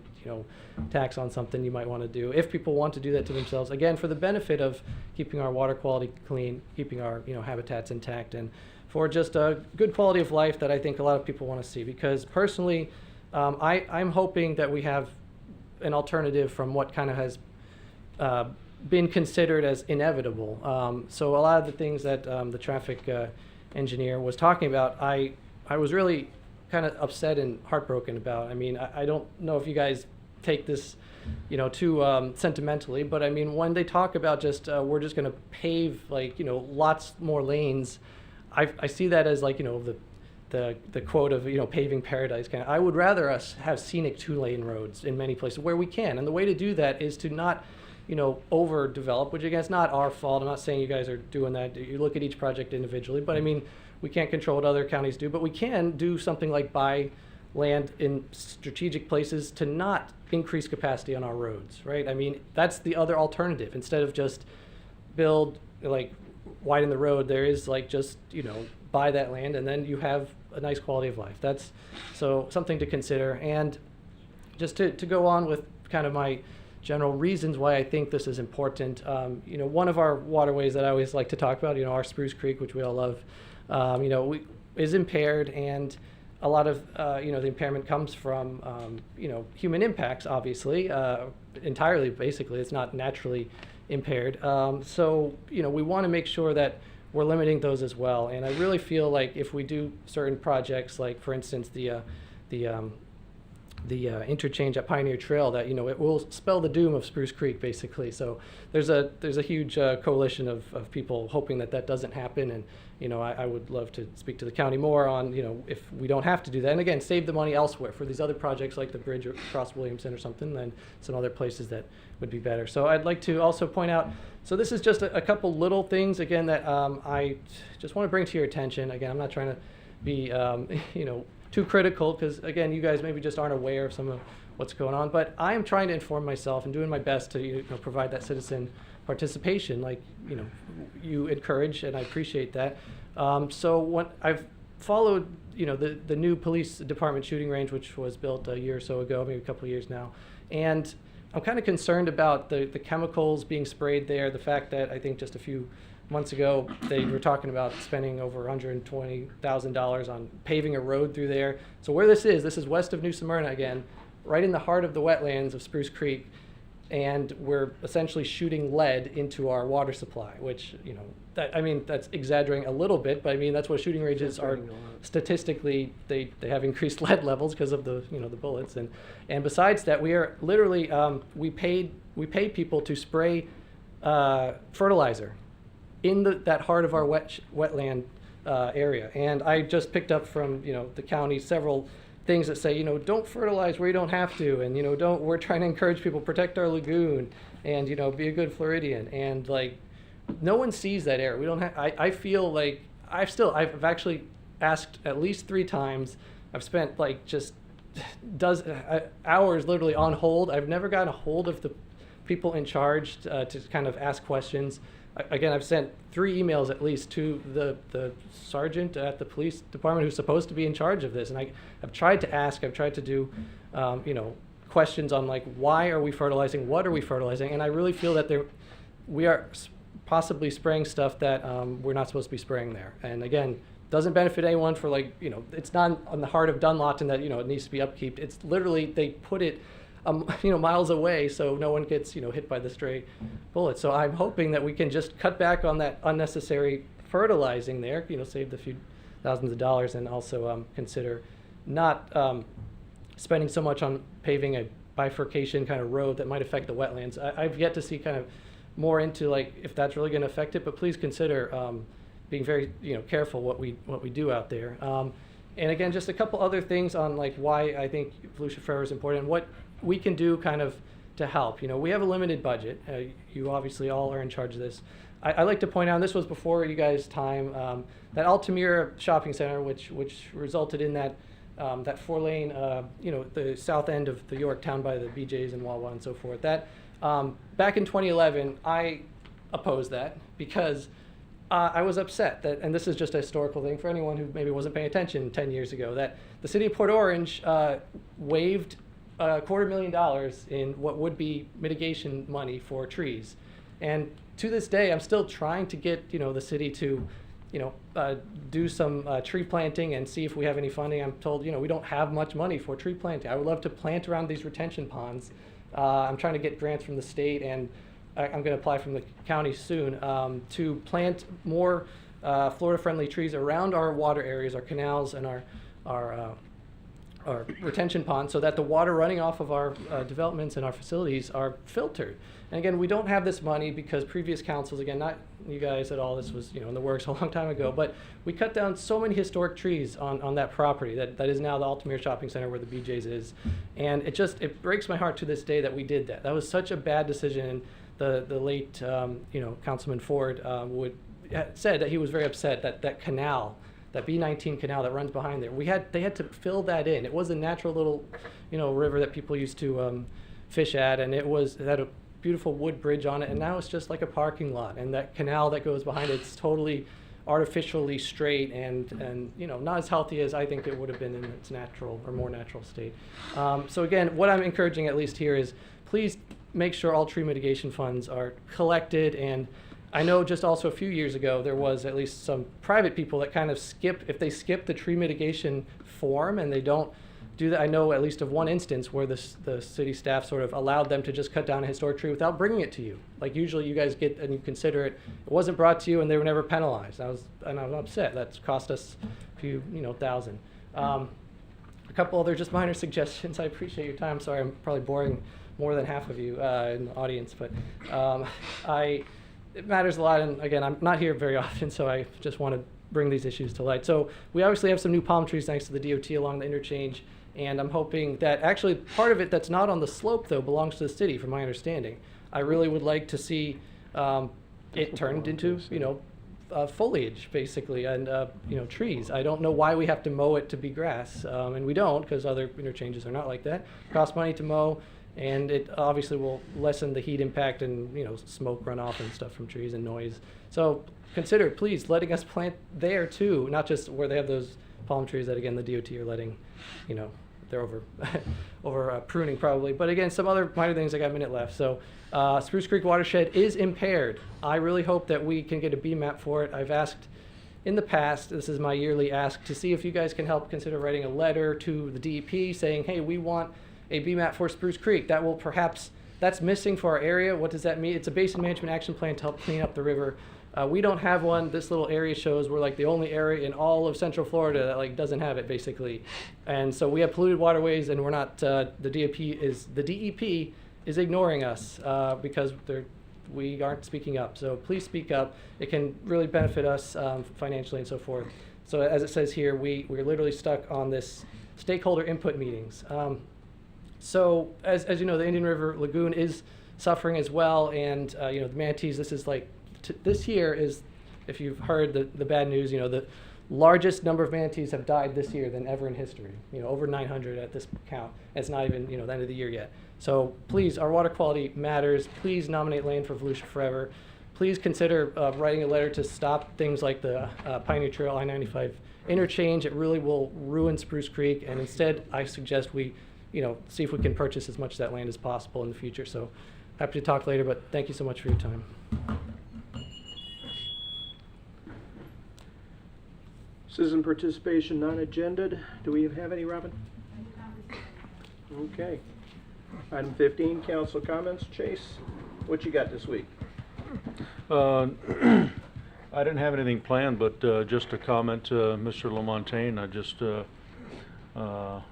tax on something you might want to do if people want to do that to themselves, again for the benefit of keeping our water quality clean, keeping our habitats intact, and for just a good quality of life that I think a lot of people want to see. Because personally, I'm hoping that we have an alternative from what kind of has been considered as inevitable. So a lot of the things that the traffic engineer was talking about, I was really kind of upset and heartbroken about. I mean, I don't know if you guys take this too sentimentally, but I mean, when they talk about just we're just going to pave lots more lanes, I see that as the quote of paving paradise kind of. I would rather us have scenic 2-lane roads in many places where we can, and the way to do that is to not overdevelop, which again is not our fault. I'm not saying you guys are doing that. You look at each project individually, but I mean, we can't control what other counties do, but we can do something like buy land in strategic places to not increase capacity on our roads, right? I mean, that's the other alternative. Instead of just build widen the road, there is just buy that land, and then you have a nice quality of life. That's so something to consider. And just to go on with kind of my general reasons why I think this is important, one of our waterways that I always like to talk about, our Spruce Creek, which we all love, is impaired, and a lot of the impairment comes from human impacts, obviously, entirely. Basically, it's not naturally impaired. So we want to make sure that we're limiting those as well. And I really feel like if we do certain projects, like for instance the interchange at Pioneer Trail, that it will spell the doom of Spruce Creek, basically. So there's a huge coalition of people hoping that doesn't happen, and I would love to speak to the county more on if we don't have to do that, and again save the money elsewhere for these other projects like the bridge across Williamson or something, then some other places that would be better. So I'd like to also point out, so this is just a couple little things again that I just want to bring to your attention. Again, I'm not trying to be too critical, because again, you guys maybe just aren't aware of some of what's going on, but I am trying to inform myself and doing my best to provide that citizen participation like you encourage, and I appreciate that. So when I've followed the new police department shooting range, which was built a year or so ago, maybe a couple of years now, and I'm kind of concerned about the chemicals being sprayed there. The fact that I think just a few months ago they were talking about spending over $120,000 on paving a road through there. So where this is west of New Smyrna again, right in the heart of the wetlands of Spruce Creek, and we're essentially shooting lead into our water supply, which that's exaggerating a little bit, but I mean that's what shooting ranges are statistically. They have increased lead levels because of the the bullets, and besides that, we are literally we pay people to spray fertilizer in that heart of our wetland area. And I just picked up from the county several things that say don't fertilize where you don't have to, and we're trying to encourage people, protect our lagoon, and be a good Floridian. And no one sees that area. We don't have. I feel like I've actually asked at least 3 times. I've spent just hours literally on hold. I've never gotten a hold of the people in charge to kind of ask questions. Again, I've sent 3 emails at least to the sergeant at the police department who's supposed to be in charge of this, and I've tried to ask. I've tried to do questions on why are we fertilizing, what are we fertilizing, and I really feel that we are possibly spraying stuff that we're not supposed to be spraying there. And again, doesn't benefit anyone for like, you know, it's not on the heart of Dunlawton that, you know, it needs to be upkeep. It's literally, they put it, you know, miles away so no one gets, you know, hit by the stray bullet. So I'm hoping that we can just cut back on that unnecessary fertilizing there, you know, save the few thousands of dollars, and also consider not spending so much on paving a bifurcation kind of road that might affect the wetlands. I've yet to see kind of more into like if that's really going to affect it, but please consider being very, you know, careful what we do out there. And again, just a couple other things on like why I think Volusia Forever is important and what we can do kind of to help. You know, we have a limited budget. You obviously all are in charge of this. I like to point out, and this was before you guys' time, that Altamira Shopping Center, which resulted in that that 4-lane, you know, the south end of the York town by the BJ's and Wawa and so forth. That back in 2011, I opposed that because I was upset that, and this is just a historical thing for anyone who maybe wasn't paying attention 10 years ago, that the city of Port Orange waived $250,000 in what would be mitigation money for trees. And to this day, I'm still trying to get, you know, the city to, you know, do some tree planting and see if we have any funding. I'm told, you know, we don't have much money for tree planting. I would love to plant around these retention ponds. I'm trying to get grants from the state, and I'm going to apply from the county soon to plant more Florida-friendly trees around our water areas, our canals, and our retention ponds, so that the water running off of our developments and our facilities are filtered. And again, we don't have this money because previous councils, again, not you guys at all, this was, you know, in the works a long time ago, but we cut down so many historic trees on that property that is now the Altamira Shopping Center where the BJ's is. And it breaks my heart to this day that we did that. That was such a bad decision. And the late, you know, Councilman Ford said that he was very upset that that canal, that B19 canal that runs behind there, they had to fill that in. It was a natural little, you know, river that people used to fish at, and it had a beautiful wood bridge on it, and now it's just like a parking lot. And that canal that goes behind it's totally artificially straight and you know, not as healthy as I think it would have been in its natural or more natural state. So again, what I'm encouraging at least here is please make sure all tree mitigation funds are collected. And I know just also a few years ago there was at least some private people that kind of if they skip the tree mitigation form and they don't do that. I know at least of one instance where the city staff sort of allowed them to just cut down a historic tree without bringing it to you. Like usually you guys get and you consider it. It wasn't brought to you and they were never penalized. I was upset. That's cost us a few, you know, thousand. A couple other just minor suggestions. I appreciate your time. Sorry, I'm probably boring more than half of you in the audience, but it matters a lot. And again, I'm not here very often, so I just want to bring these issues to light. So we obviously have some new palm trees thanks to the DOT along the interchange. And I'm hoping that actually part of it that's not on the slope, though, belongs to the city, from my understanding. I really would like to see it turned into, you know, foliage, basically, and, you know, trees. I don't know why we have to mow it to be grass, and we don't, because other interchanges are not like that. It costs money to mow, and it obviously will lessen the heat impact and, you know, smoke runoff and stuff from trees and noise. So consider, please, letting us plant there, too, not just where they have those palm trees that, again, the DOT are letting, you know, they're over pruning probably. But again, some other minor things. I got a minute left. So Spruce Creek watershed is impaired. I really hope that we can get a BMAP for it. I've asked in the past, this is my yearly ask, to see if you guys can help consider writing a letter to the DEP saying, hey, we want a BMAP for Spruce Creek. That will perhaps, that's missing for our area. What does that mean? It's a basin management action plan to help clean up the river. We don't have one. This little area shows we're like the only area in all of Central Florida that like doesn't have it, basically. And so we have polluted waterways, and we're not. The DEP is ignoring us because we aren't speaking up. So please speak up. It can really benefit us financially and so forth. So as it says here, we're literally stuck on this stakeholder input meetings. So as you know, the Indian River Lagoon is suffering as well, and you know, the manatees. This is like. This year is, if you've heard the bad news, you know, the largest number of manatees have died this year than ever in history. You know, over 900 at this count. It's not even, you know, the end of the year yet. So please, our water quality matters. Please nominate land for Volusia Forever. Please consider writing a letter to stop things like the Pioneer Trail I-95 interchange. It really will ruin Spruce Creek. And instead, I suggest we, you know, see if we can purchase as much of that land as possible in the future. So happy to talk later, but thank you so much for your time. Citizen participation non-agended. Do we have any, Robin? I did not receive any. Okay. Item 15, council comments. Chase, what you got this week? I didn't have anything planned, but just a comment to Mr. Lamontagne.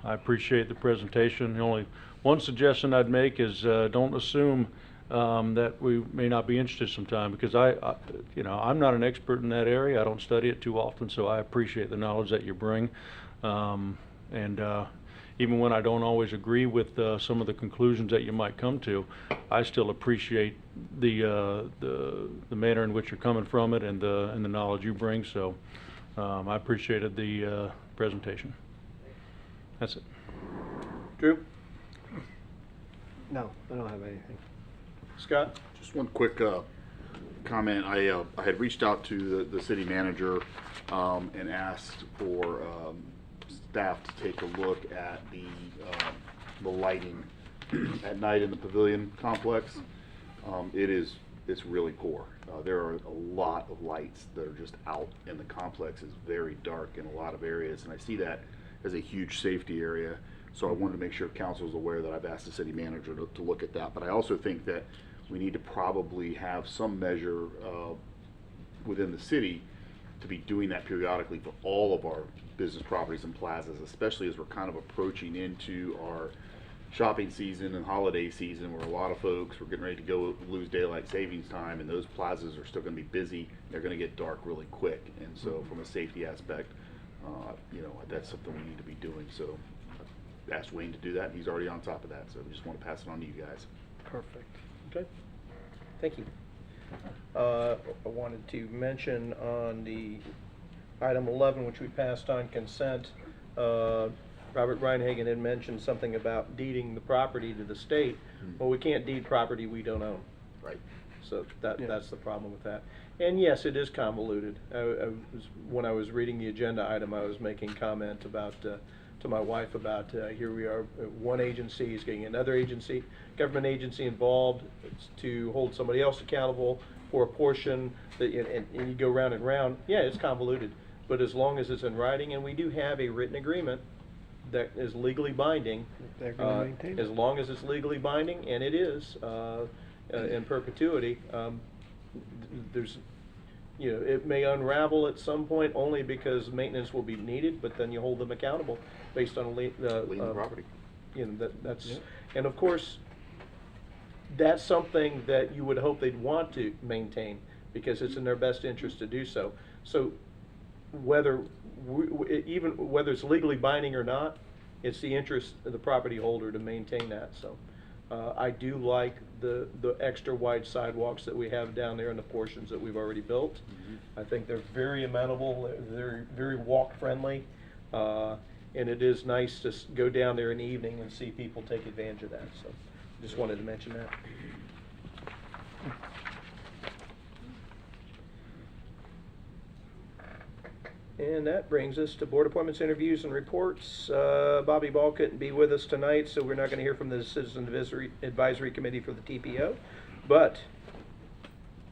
I appreciate the presentation. The only one suggestion I'd make is don't assume that we may not be interested sometime, because I'm not an expert in that area. I don't study it too often, so I appreciate the knowledge that you bring. Even when I don't always agree with some of the conclusions that you might come to, I still appreciate the manner in which you're coming from it and the knowledge you bring. So I appreciated the presentation. That's it. Drew? No, I don't have anything. Scott? Just one quick comment. I had reached out to the city manager and asked for staff to take a look at the lighting at night in the pavilion complex. It's really poor. There are a lot of lights that are just out, and the complex is very dark in a lot of areas, and I see that as a huge safety area. So I wanted to make sure council is aware that I've asked the city manager to look at that. But I also think that we need to probably have some measure within the city to be doing that periodically for all of our business properties and plazas, especially as we're kind of approaching into our shopping season and holiday season, where a lot of folks, we're getting ready to go lose daylight savings time, and those plazas are still going to be busy. They're going to get dark really quick, and so from a safety aspect, that's something we need to be doing. So I asked Wayne to do that, and he's already on top of that, so we just want to pass it on to you guys. Perfect. Okay. Thank you. I wanted to mention on the item 11, which we passed on consent, Robert Reinhagen had mentioned something about deeding the property to the state. Well, we can't deed property we don't own. Right. So that's the problem with that. And yes, it is convoluted. When I was reading the agenda item, I was making comment about to my wife about here we are, one agency is getting another agency, government agency involved to hold somebody else accountable for a portion, and you go round and round. Yeah, it's convoluted, but as long as it's in writing, and we do have a written agreement that is legally binding, They're gonna maintain it. as long as it's legally binding, and it is in perpetuity, there's, it may unravel at some point only because maintenance will be needed, but then you hold them accountable based on Lien property. That's and of course that's something that you would hope they'd want to maintain because it's in their best interest to do so. So whether even whether it's legally binding or not, it's the interest of the property holder to maintain that. So I do like the extra wide sidewalks that we have down there in the portions that we've already built. Mm-hmm. I think they're very amenable, they're very walk friendly, and it is nice to go down there in the evening and see people take advantage of that. So just wanted to mention that. And that brings us to board appointments, interviews, and reports. Bobby Ball couldn't be with us tonight, so we're not going to hear from the Citizen Advisory Committee for the TPO. But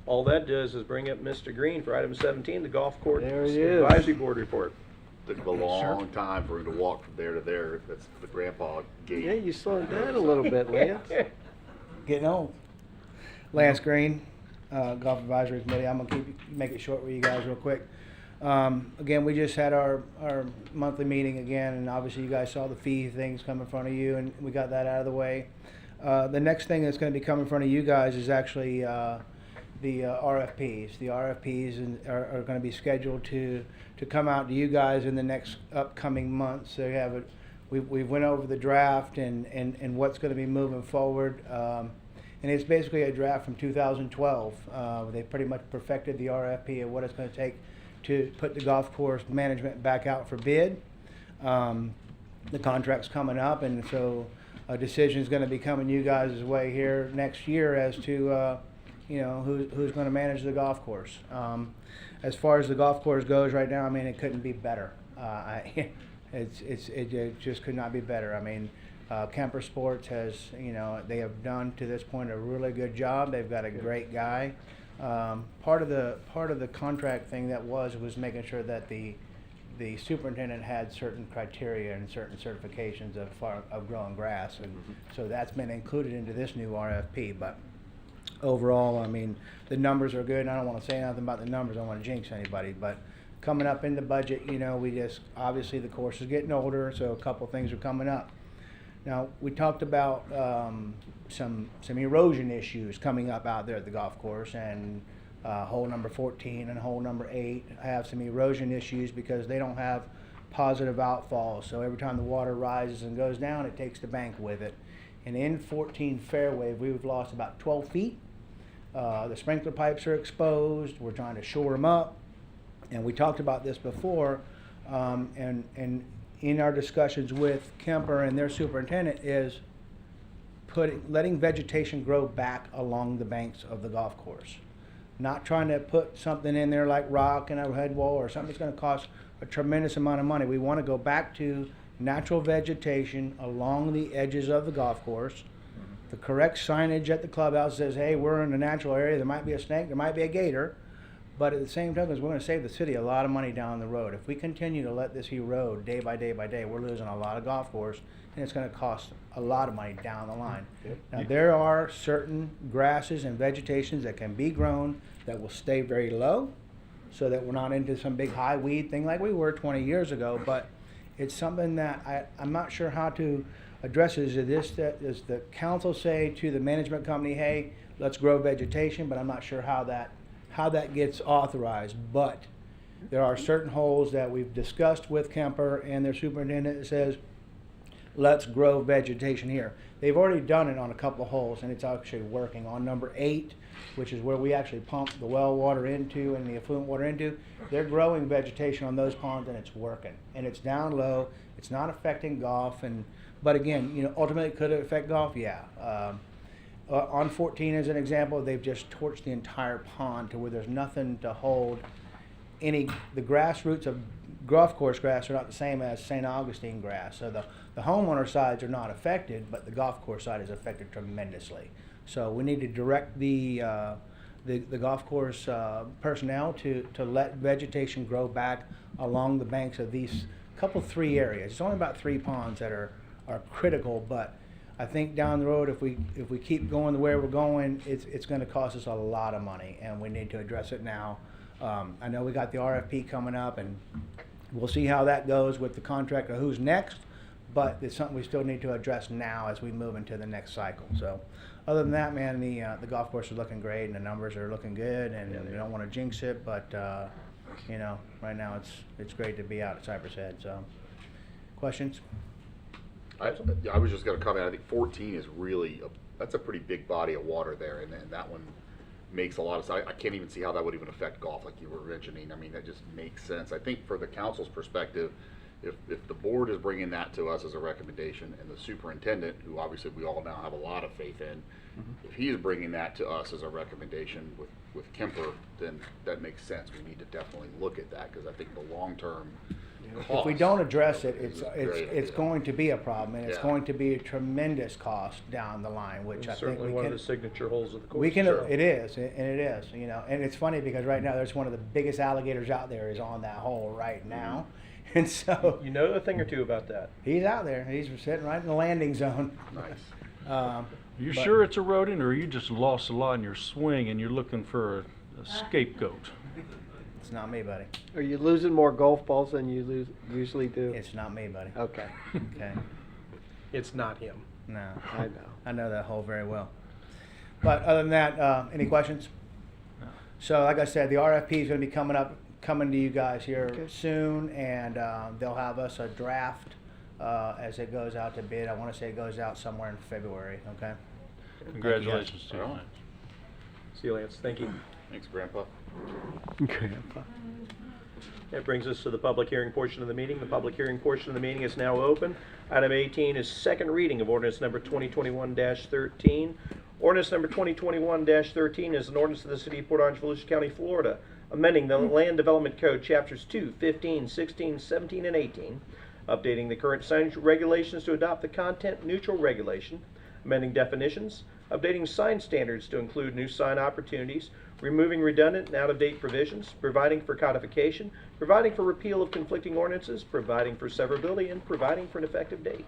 all that does is bring up Mr. Green for item 17, the Golf Course There he is. Advisory Board report. Took a long time for him to walk from there to there. That's the grandpa gate. Yeah, you slowed down a little bit, Lance. Getting old. Lance Green, Golf Advisory Committee. I'm gonna make it short with you guys real quick. Again, we just had our monthly meeting again, and obviously you guys saw the fee things come in front of you, and we got that out of the way. The next thing that's going to be coming in front of you guys is actually the RFPs. The RFPs are going to be scheduled to come out to you guys in the next upcoming months. So we went over the draft and what's going to be moving forward. And it's basically a draft from 2012. They pretty much perfected the RFP of what it's going to take to put the golf course management back out for bid. The contract's coming up, and so a decision is going to be coming you guys' way here next year as to who's going to manage the golf course. As far as the golf course goes right now, I mean, it couldn't be better. It just could not be better. I mean, Kemper Sports has, they have done to this point a really good job. They've got a great guy. Part of the contract thing that was making sure that the the superintendent had certain criteria and certain certifications of growing grass, and so that's been included into this new RFP. But overall, I mean, the numbers are good, and I don't want to say nothing about the numbers. I don't want to jinx anybody, but coming up in the budget, you know, we just, obviously the course is getting older, so a couple things are coming up. Now, we talked about some erosion issues coming up out there at the golf course, and hole number 14 and hole number 8 have some erosion issues because they don't have positive outfalls. So every time the water rises and goes down, it takes the bank with it. And in 14 fairway, we've lost about 12 feet. The sprinkler pipes are exposed. We're trying to shore them up. And we talked about this before, and in our discussions with Kemper and their superintendent is letting vegetation grow back along the banks of the golf course. Not trying to put something in there like rock and a head wall or something that's going to cost a tremendous amount of money. We want to go back to natural vegetation along the edges of the golf course. The correct signage at the clubhouse says, hey, we're in a natural area. There might be a snake, there might be a gator. But at the same time, we're going to save the city a lot of money down the road. If we continue to let this erode day by day by day, we're losing a lot of golf course, and it's going to cost a lot of money down the line. Now, there are certain grasses and vegetations that can be grown that will stay very low, so that we're not into some big high weed thing like we were 20 years ago. But it's something that I'm not sure how to address it. Does the council say to the management company, hey, let's grow vegetation? But I'm not sure how that gets authorized. But there are certain holes that we've discussed with Kemper and their superintendent that says, let's grow vegetation here. They've already done it on a couple of holes, and it's actually working. On number 8, which is where we actually pump the well water into and the effluent water into, they're growing vegetation on those ponds, and it's working. And it's down low. It's not affecting golf. But again, you know, ultimately, could it affect golf? Yeah. On 14, as an example, they've just torched the entire pond to where there's nothing to hold the grassroots of golf course grass are not the same as St. Augustine grass. So the homeowner sides are not affected, but the golf course side is affected tremendously. So we need to direct the golf course personnel to let vegetation grow back along the banks of these three areas. It's only about 3 ponds that are critical, but I think down the road, if we keep going the way we're going, it's going to cost us a lot of money, and we need to address it now. I know we got the RFP coming up, and we'll see how that goes with the contractor who's next, but it's something we still need to address now as we move into the next cycle. So other than that, man, the golf course is looking great, and the numbers are looking good, and we don't want to jinx it, but you know, right now it's great to be out at Cypress Head. So questions? I was just going to comment. I think 14 is really that's a pretty big body of water there, and that one makes a lot of sense. I can't even see how that would even affect golf, like you were mentioning. I mean, that just makes sense. I think for the council's perspective, if the board is bringing that to us as a recommendation, and the superintendent, who obviously we all now have a lot of faith in, if he is bringing that to us as a recommendation with Kemper, then that makes sense. We need to definitely look at that, because I think the long term. If we don't address it, it's going to be a problem, and it's going to be a tremendous cost down the line, which I think Certainly one of the signature holes of the course. we can. It is, and it is, you know, and it's funny because right now there's one of the biggest alligators out there is on that hole right now, and so You know a thing or two about that. he's out there. He's sitting right in the landing zone. Nice. Are you But- sure it's eroding, or you just lost a lot in your swing and you're looking for a scapegoat? It's not me, buddy. Are you losing more golf balls than you usually do? It's not me, buddy. Okay, Okay. It's not him. No. I know. I know that hole very well. But other than that, any questions? No. So like I said, the RFP is going to be coming to you guys here Okay. soon, and they'll have us a draft as it goes out to bid. I want to say it goes out somewhere in February, okay? Congratulations to you. All right. Lance. See you, Lance. Thank you. Thanks, Grandpa. That brings us to the public hearing portion of the meeting. The public hearing portion of the meeting is now open. Item 18 is second reading of ordinance number 2021-13. Ordinance number 2021-13 is an ordinance of the City of Port Orange, Volusia County, Florida, amending the Land Development Code, Chapters 2, 15, 16, 17, and 18, updating the current signage regulations to adopt the content-neutral regulation, amending definitions, updating sign standards to include new sign opportunities, removing redundant and out-of-date provisions, providing for codification, providing for repeal of conflicting ordinances, providing for severability, and providing for an effective date.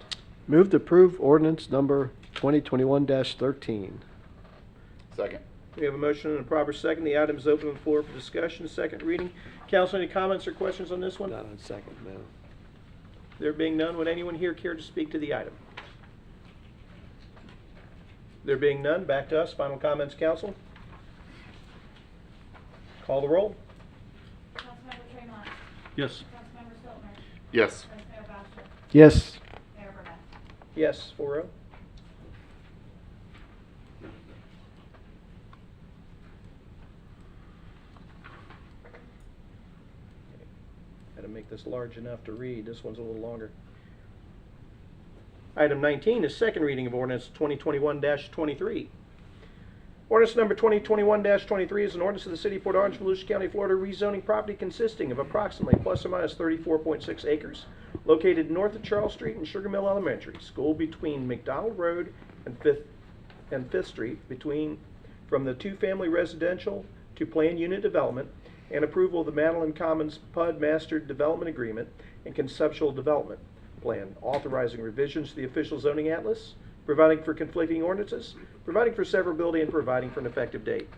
Move to approve ordinance number 2021-13. Second. We have a motion and a proper second. The item is open on the floor for discussion. Second reading. Council, any comments or questions on this one? Not on second, no. There being none, would anyone here care to speak to the item? There being none, back to us. Final comments, council. Call the roll. Councilmember Tremont. Yes. Councilmember Stiltner. Yes. Vice Mayor Bowser. Yes. Mayor Burnett. Yes, 4-0. Had to make this large enough to read. This one's a little longer. Item 19 is second reading of ordinance 2021-23. Ordinance number 2021-23 is an ordinance of the City of Port Orange, Volusia County, Florida, rezoning property consisting of approximately plus or minus 34.6 acres located north of Charles Street and Sugar Mill Elementary School between McDonald Road and 5th Street, from the two-family residential to planned unit development, and approval of the Madeline Commons PUD Master Development Agreement and Conceptual Development Plan, authorizing revisions to the official zoning atlas, providing for conflicting ordinances, providing for severability, and providing for an effective date.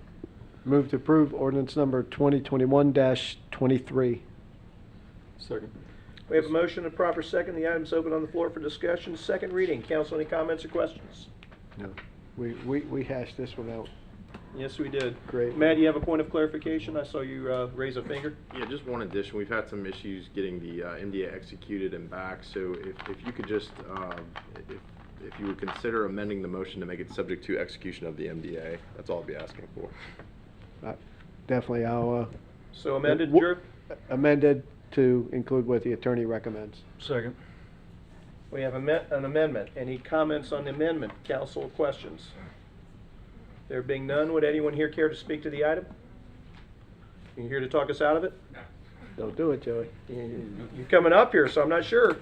Move to approve ordinance number 2021-23. Second. We have a motion and a proper second. The item's open on the floor for discussion. Second reading. Council, any comments or questions? No. We hashed this one out. Yes, we did. Great. Matt, you have a point of clarification? I saw you raise a finger. Yeah, just one addition. We've had some issues getting the MDA executed and back, so if you could just, if you would consider amending the motion to make it subject to execution of the MDA, that's all I'd be asking for. Definitely, I'll So amended, w- Drew? amended to include what the attorney recommends. Second. We have an amendment. Any comments on the amendment? Council, questions? There being none, would anyone here care to speak to the item? You here to talk us out of it? Don't do it, Joey. You're coming up here, so I'm not sure.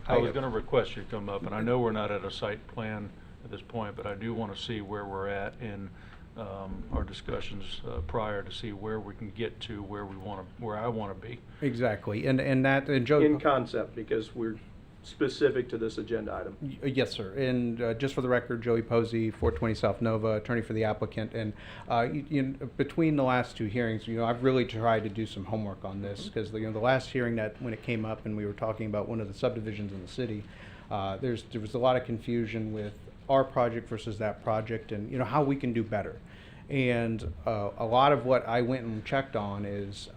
I was going to request you to come up, and I know we're not at a site plan at this point, but I do want to see where we're at in our discussions prior to see where we can get to where I want to be. Exactly, and Joe. In concept, because we're specific to this agenda item. Yes, sir. And just for the record, Joey Posey, 420 South Nova, attorney for the applicant. And between the last two hearings, I've really tried to do some homework on this because the last hearing that when it came up and we were talking about one of the subdivisions in the city, there was a lot of confusion with our project versus that project, and how we can do better. And a lot of what I went and checked on is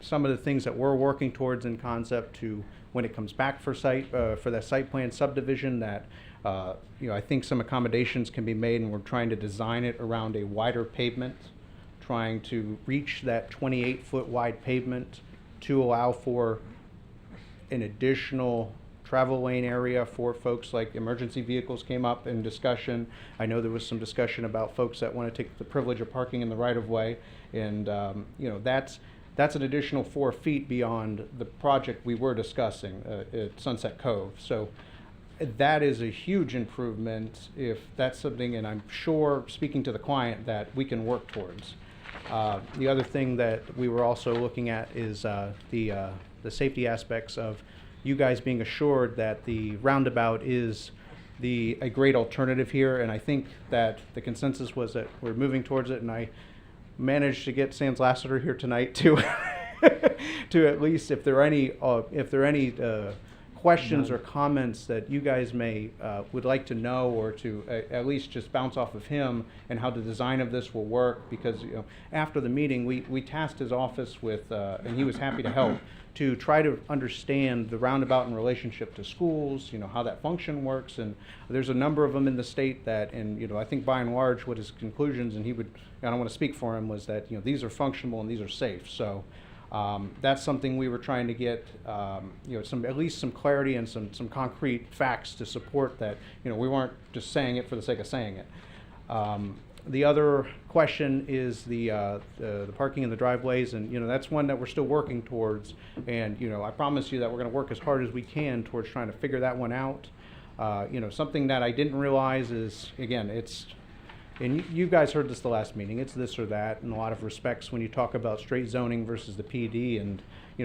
some of the things that we're working towards in concept to when it comes back for that site plan subdivision that I think some accommodations can be made, and we're trying to design it around a wider pavement, trying to reach that 28-foot wide pavement to allow for an additional travel lane area for folks like emergency vehicles came up in discussion. I know there was some discussion about folks that want to take the privilege of parking in the right of way, and that's an additional 4 feet beyond the project we were discussing at Sunset Cove. So that is a huge improvement if that's something, and I'm sure, speaking to the client, that we can work towards. The other thing that we were also looking at is the safety aspects of you guys being assured that the roundabout is a great alternative here, and I think that the consensus was that we're moving towards it, and I managed to get Sans Lassiter here tonight to to at least if there are any questions or comments that you guys may would like to know, or to at least just bounce off of him and how the design of this will work, because after the meeting we tasked his office with and he was happy to help to try to understand the roundabout in relationship to schools, how that function works, and there's a number of them in the state that, and I think by and large what his conclusions, and I don't want to speak for him, was that these are functional and these are safe. So that's something we were trying to get at least some clarity and some concrete facts to support that we weren't just saying it for the sake of saying it. The other question is the parking in the driveways, and that's one that we're still working towards, and I promise you that we're going to work as hard as we can towards trying to figure that one out. Something that I didn't realize is, again, and you guys heard this the last meeting, it's this or that in a lot of respects when you talk about straight zoning versus the PD. And,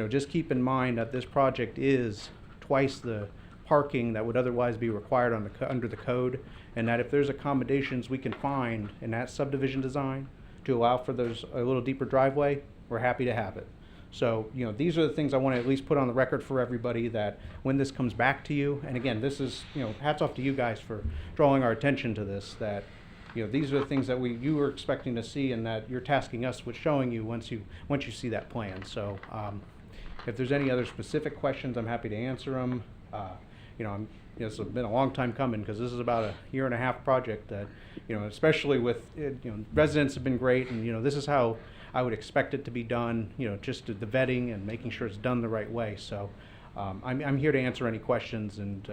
just keep in mind that this project is twice the parking that would otherwise be required on under the code, and that if there's accommodations we can find in that subdivision design to allow for a little deeper driveway, we're happy to have it. So, these are the things I want to at least put on the record for everybody, that when this comes back to you, and again, this is, hats off to you guys for drawing our attention to this, that, these are the things that you were expecting to see, and that you're tasking us with showing you once you see that plan. So, if there's any other specific questions, I'm happy to answer them. It's been a long time coming, because this is about a 1.5-year project that, especially with, residents have been great, and, this is how I would expect it to be done, just the vetting and making sure it's done the right way. So I'm here to answer any questions and,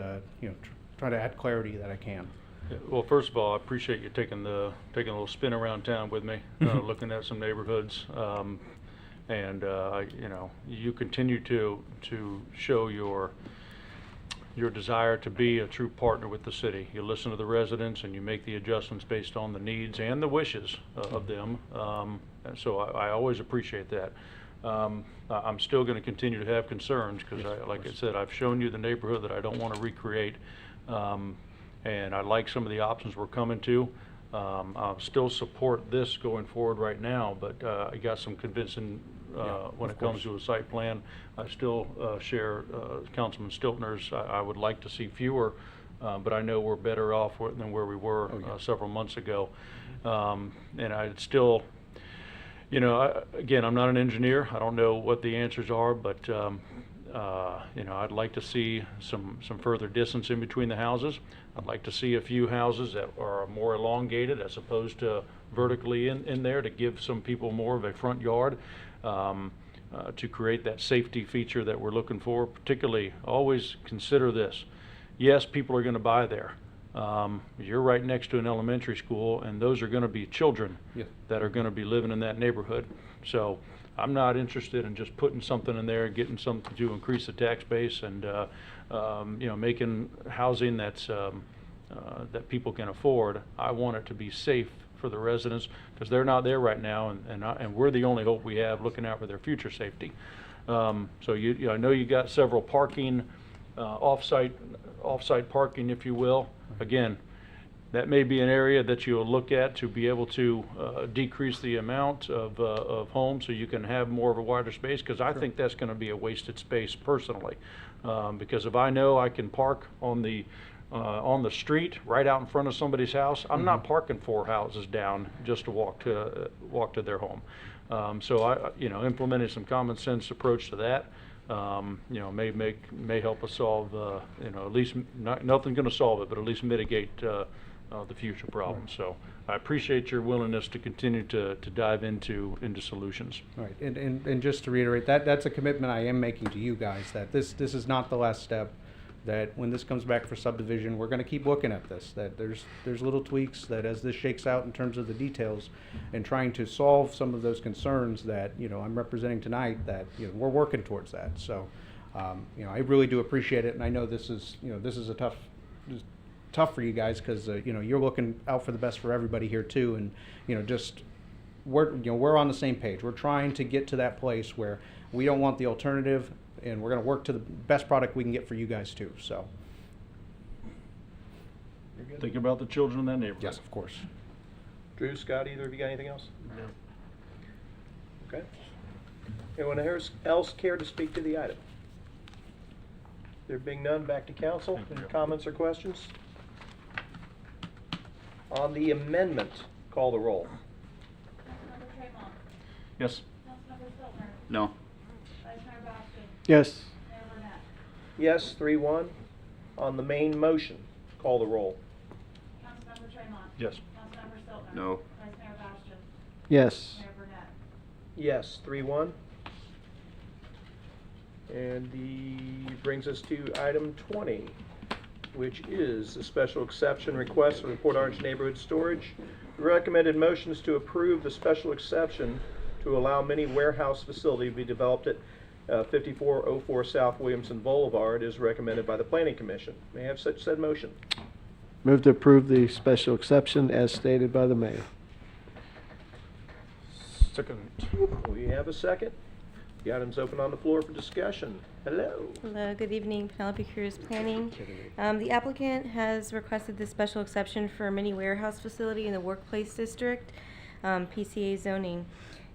try to add clarity that I can. Yeah, well, first of all, I appreciate you taking a little spin around town with me, looking at some neighborhoods. You continue to show your desire to be a true partner with the city. You listen to the residents and you make the adjustments based on the needs and the wishes of them. And so I always appreciate that. I'm still going to continue to have concerns, because, like I said, I've shown you the neighborhood that I don't want to recreate. And I like some of the options we're coming to. I'll still support this going forward right now, but I got some convincing when it comes to a site plan. I still share Councilman Stiltner's. I would like to see fewer, but I know we're better off than where we were several months ago. And I'd still, again, I'm not an engineer. I don't know what the answers are, but I'd like to see some further distance in between the houses. I'd like to see a few houses that are more elongated as opposed to vertically in there, to give some people more of a front yard, to create that safety feature that we're looking for. Particularly, always consider this. Yes, people are going to buy there. You're right next to an elementary school, and those are going to be children that are going to be living in that neighborhood. So I'm not interested in just putting something in there and getting something to increase the tax base and making housing that's that people can afford. I want it to be safe for the residents, because they're not there right now, and we're the only hope we have looking out for their future safety. So I know you got several parking, off-site parking, if you will. Again, that may be an area that you'll look at to be able to decrease the amount of homes, so you can have more of a wider space, because I think that's going to be a wasted space personally. Because if I know I can park on the street right out in front of somebody's house, I'm not parking 4 houses down just to walk to their home. So I implementing some common sense approach to that. May help us solve, at least nothing's going to solve it, but at least mitigate the future problems. So I appreciate your willingness to continue to dive into solutions. All right, and just to reiterate, that's a commitment I am making to you guys, that this is not the last step. That when this comes back for subdivision, we're going to keep looking at this. That there's little tweaks that, as this shakes out in terms of the details, and trying to solve some of those concerns that I'm representing tonight. That we're working towards that. So I really do appreciate it, and I know this is a tough for you guys, because you're looking out for the best for everybody here too, and we're on the same page. We're trying to get to that place where we don't want the alternative, and we're going to work to the best product we can get for you guys too. So Think about the children in that neighborhood. yes, of course. Drew, Scott, either of you got anything else? No. Okay. Anyone else care to speak to the item? There being none, back to council. Thank you. Any comments or questions? On the amendment, call the roll. Councilmember Tremont. Yes. Councilmember Stiltner. No. Vice Mayor Bastian. Yes. Mayor Burnett. Yes, 3-1. On the main motion, call the roll. Councilmember Tremont. Yes. Councilmember Stiltner. No. Vice Mayor Bastian. Yes. Mayor Burnett. Yes, 3-1. And brings us to item 20, which is the special exception request for the Port Orange neighborhood storage. The recommended motion is to approve the special exception to allow mini warehouse facility to be developed at 5404 South Williamson Boulevard, is recommended by the Planning Commission. May I have such said motion? Move to approve the special exception as stated by the mayor. Second. We have a second. The item's open on the floor for discussion. Hello. Hello, good evening, Penelope Cruz Planning. The applicant has requested this special exception for a mini warehouse facility in the Workplace District, PCA zoning.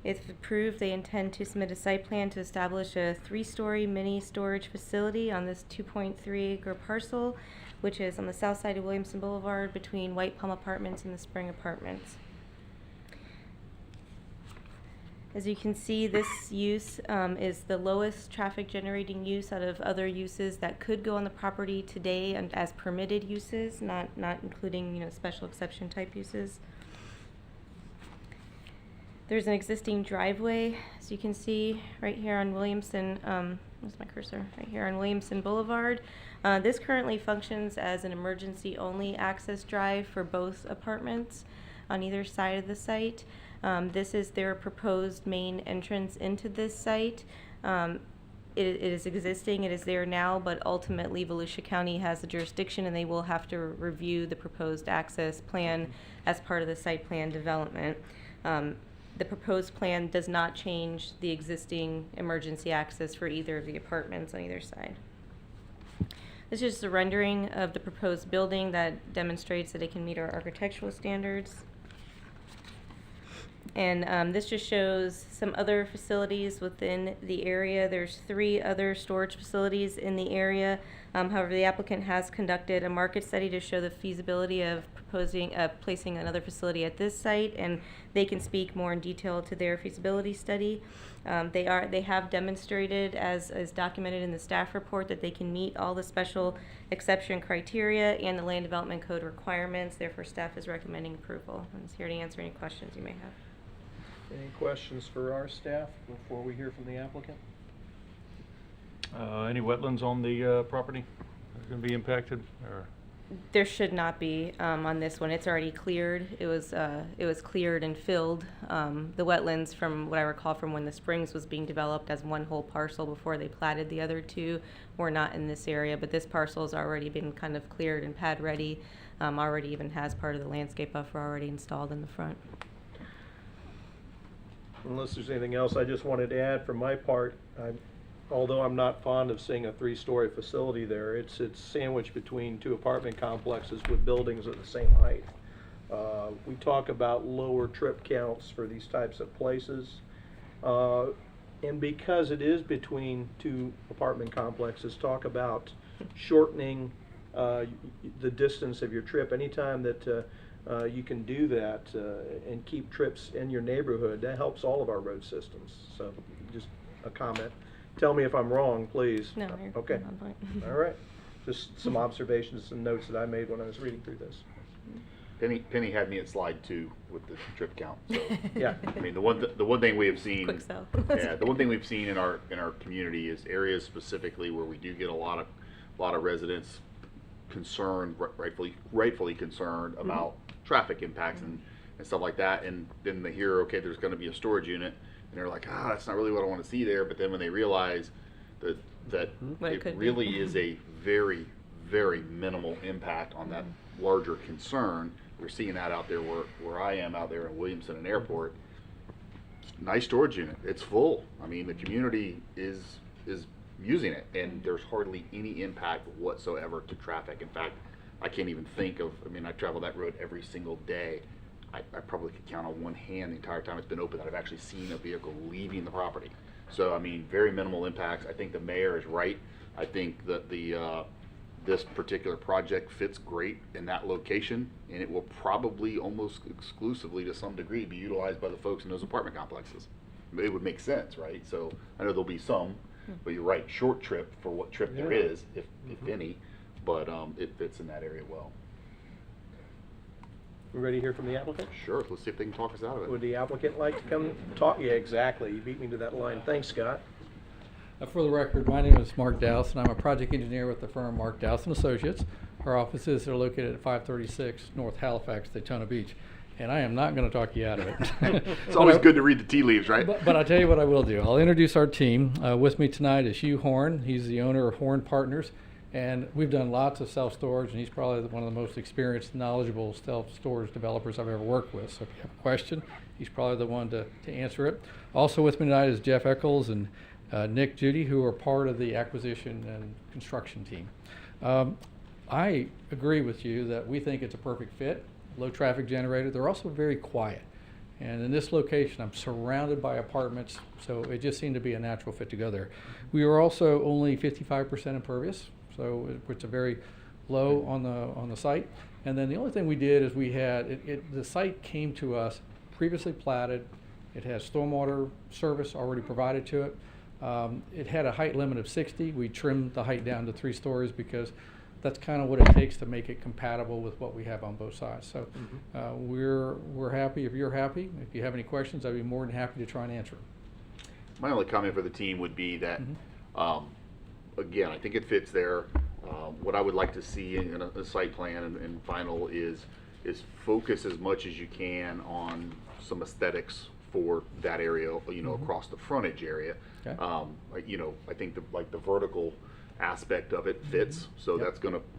If approved, they intend to submit a site plan to establish a 3-story mini storage facility on this 2.3-acre parcel, which is on the south side of Williamson Boulevard between White Palm Apartments and the Spring Apartments. As you can see, this use is the lowest traffic generating use out of other uses that could go on the property today and as permitted uses, not including, special exception type uses. There's an existing driveway, as you can see right here on Williamson, where's my cursor? Right here on Williamson Boulevard. This currently functions as an emergency only access drive for both apartments on either side of the site. This is their proposed main entrance into this site. It is existing, it is there now, but ultimately Volusia County has the jurisdiction and they will have to review the proposed access plan as part of the site plan development. The proposed plan does not change the existing emergency access for either of the apartments on either side. This is just a rendering of the proposed building that demonstrates that it can meet our architectural standards. And this just shows some other facilities within the area. There's 3 other storage facilities in the area. However, the applicant has conducted a market study to show the feasibility of placing another facility at this site, and they can speak more in detail to their feasibility study. They have demonstrated, as documented in the staff report, that they can meet all the special exception criteria and the land development code requirements. Therefore, staff is recommending approval. I'm just here to answer any questions you may have. Any questions for our staff before we hear from the applicant? Any wetlands on the property that are going to be impacted? Or? There should not be on this one. It's already cleared. It was cleared and filled. The wetlands, from what I recall from when the Springs was being developed as one whole parcel before they platted the other 2, were not in this area. But this parcel has already been kind of cleared and pad ready. Already even has part of the landscape buffer already installed in the front. Unless there's anything else, I just wanted to add from my part, although I'm not fond of seeing a 3-story facility there, it's sandwiched between 2 apartment complexes with buildings at the same height. We talk about lower trip counts for these types of places. And because it is between 2 apartment complexes, talk about shortening the distance of your trip. Anytime that you can do that and keep trips in your neighborhood, that helps all of our road systems. So just a comment. Tell me if I'm wrong, please. No, you're okay. on point. All right. Just some observations, some notes that I made when I was reading through this. Penny had me at slide 2 with the trip count. So Yeah. I mean, the one thing we have seen. Quick sell. Yeah, the one thing we've seen in our community is areas specifically where we do get a lot of residents concerned, rightfully concerned about traffic impacts and stuff like that, and then they hear, okay, there's going to be a storage unit, and they're like, that's not really what I want to see there. But then when they realize that it really is a very, very minimal impact on that larger concern, we're seeing that out there where I am out there in Williamson and Airport. Nice storage unit. It's full. I mean, the community is using it, and there's hardly any impact whatsoever to traffic. In fact, I can't even think of, I travel that road every single day. I probably could count on one hand the entire time it's been open that I've actually seen a vehicle leaving the property. So, very minimal impacts. I think the mayor is right. I think that this particular project fits great in that location, and it will probably almost exclusively to some degree be utilized by the folks in those apartment complexes. It would make sense, right? So I know there'll be some, but you're right, short trip for what trip there is, if any, but it fits in that area well. We ready to hear from the applicant? Sure, let's see if they can talk us out of it. Would the applicant like to come talk? Yeah, exactly. You beat me to that line. Thanks, Scott. For the record, my name is Mark Dowse, and I'm a project engineer with the firm Mark Dowse & Associates. Our offices are located at 536 North Halifax, Daytona Beach. And I am not going to talk you out of it. It's always good to read the tea leaves, right? But I'll tell you what I will do. I'll introduce our team. With me tonight is Hugh Horn. He's the owner of Horn Partners. And we've done lots of self-storage, and he's probably one of the most experienced, knowledgeable self-storage developers I've ever worked with. So if you have a question, he's probably the one to answer it. Also with me tonight is Jeff Eccles and Nick Judy, who are part of the acquisition and construction team. I agree with you that we think it's a perfect fit, low traffic generated. They're also very quiet. And in this location, I'm surrounded by apartments, so it just seemed to be a natural fit to go there. We are also only 55% impervious, so it's a very low on the site. And then the only thing we did is we had, the site came to us previously platted. It has stormwater service already provided to it. It had a height limit of 60. We trimmed the height down to 3 stories because that's kind of what it takes to make it compatible with what we have on both sides. So we're happy if you're happy. If you have any questions, I'd be more than happy to try and answer them. My only comment for the team would be that, again, I think it fits there. What I would like to see in a site plan and final is focus as much as you can on some aesthetics for that area, you know, across the frontage area. Okay. You know, I think the vertical aspect of it fits, so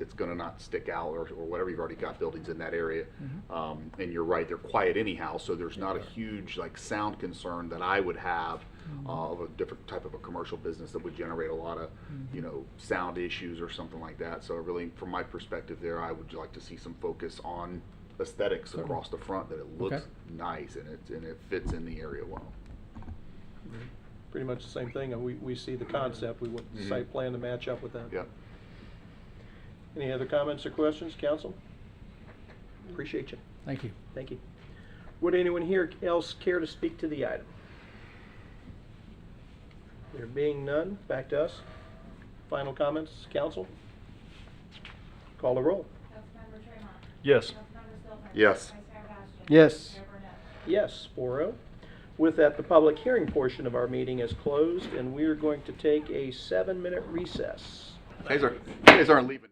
it's gonna not stick out or whatever. You've already got buildings in that area, and you're right, they're quiet anyhow, so there's not a huge like sound concern that I would have of a different type of a commercial business that would generate a lot of you know, sound issues or something like that. So really, from my perspective there, I would like to see some focus on aesthetics across the front, that it looks nice and it fits in the area well. Pretty much the same thing, and we see the concept, we want the site plan to match up with that. Yep. Any other comments or questions, council? Appreciate you. Thank you. Thank you. Would anyone here else care to speak to the item? There being none, back to us. Final comments, council? Call the roll. Councilmember Tremont. Yes. Councilmember Stiltner. Yes. Vice Mayor Bastian. Yes. Mayor Burnett. Yes, 4-0. With that, the public hearing portion of our meeting is closed, and we are going to take a 7-minute recess. You guys aren't leaving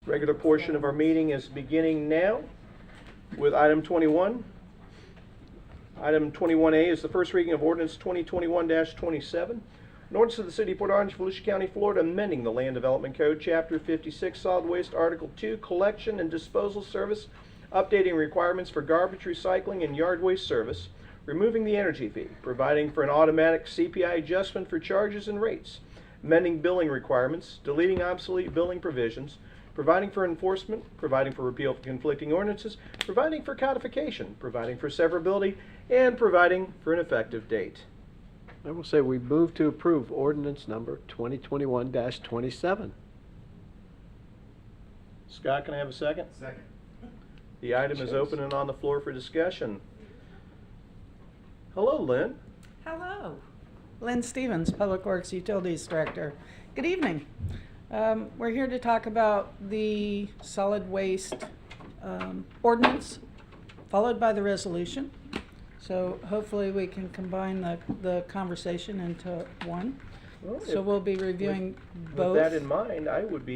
now. Regular portion of our meeting is beginning now with item 21. Item 21A is the first reading of ordinance 2021-27. An ordinance of the City of Port Orange, Volusia County, Florida, amending the Land Development Code, Chapter 56, Solid Waste, Article 2, Collection and Disposal Service, updating requirements for garbage recycling and yard waste service, removing the energy fee, providing for an automatic CPI adjustment for charges and rates, amending billing requirements, deleting obsolete billing provisions, providing for enforcement, providing for repeal of conflicting ordinances, providing for codification, providing for severability, and providing for an effective date. I will say we move to approve ordinance number 2021-27. Scott, can I have a second? Second. The item is open and on the floor for discussion. Hello, Lynn. Hello. Lynn Stevens, Public Works Utilities Director. Good evening. We're here to talk about the solid waste ordinance, followed by the resolution. So hopefully we can combine the conversation into one. Well, So we'll be reviewing both. With that in mind, I would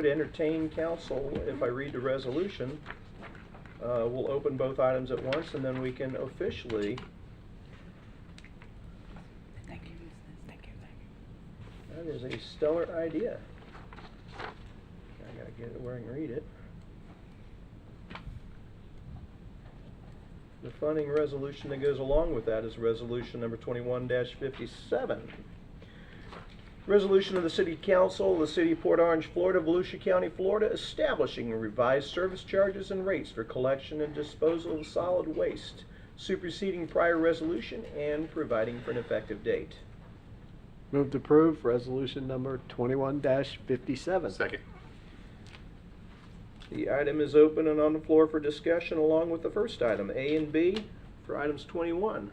entertain council, if I read the resolution, we'll open both items at once, and then we can officially. Thank you. Thank you. That is a stellar idea. I gotta get it where I can read it. The funding resolution that goes along with that is resolution number 21-57. Resolution of the City Council of the City of Port Orange, Florida, Volusia County, Florida, establishing revised service charges and rates for collection and disposal of solid waste, superseding prior resolution and providing for an effective date. Move to approve resolution number 21-57. Second. The item is open and on the floor for discussion along with the first item, A and B, for items 21.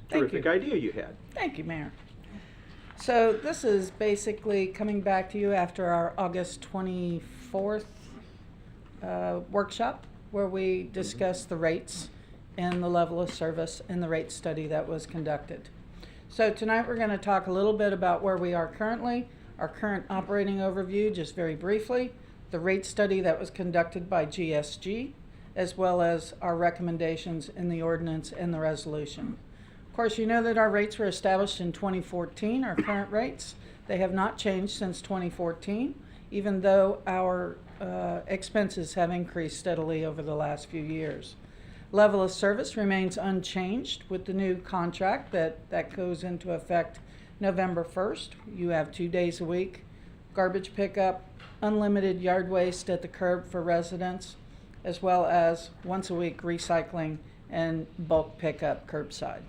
Thank Terrific you. idea you had. Thank you, Mayor. So this is basically coming back to you after our August 24th workshop, where we discussed the rates and the level of service and the rate study that was conducted. So tonight we're going to talk a little bit about where we are currently, our current operating overview, just very briefly, the rate study that was conducted by GSG, as well as our recommendations in the ordinance and the resolution. Of course, you know that our rates were established in 2014, our current rates. They have not changed since 2014, even though our expenses have increased steadily over the last few years. Level of service remains unchanged with the new contract that goes into effect November 1st. You have 2 days a week, garbage pickup, unlimited yard waste at the curb for residents, as well as once a week recycling and bulk pickup curbside.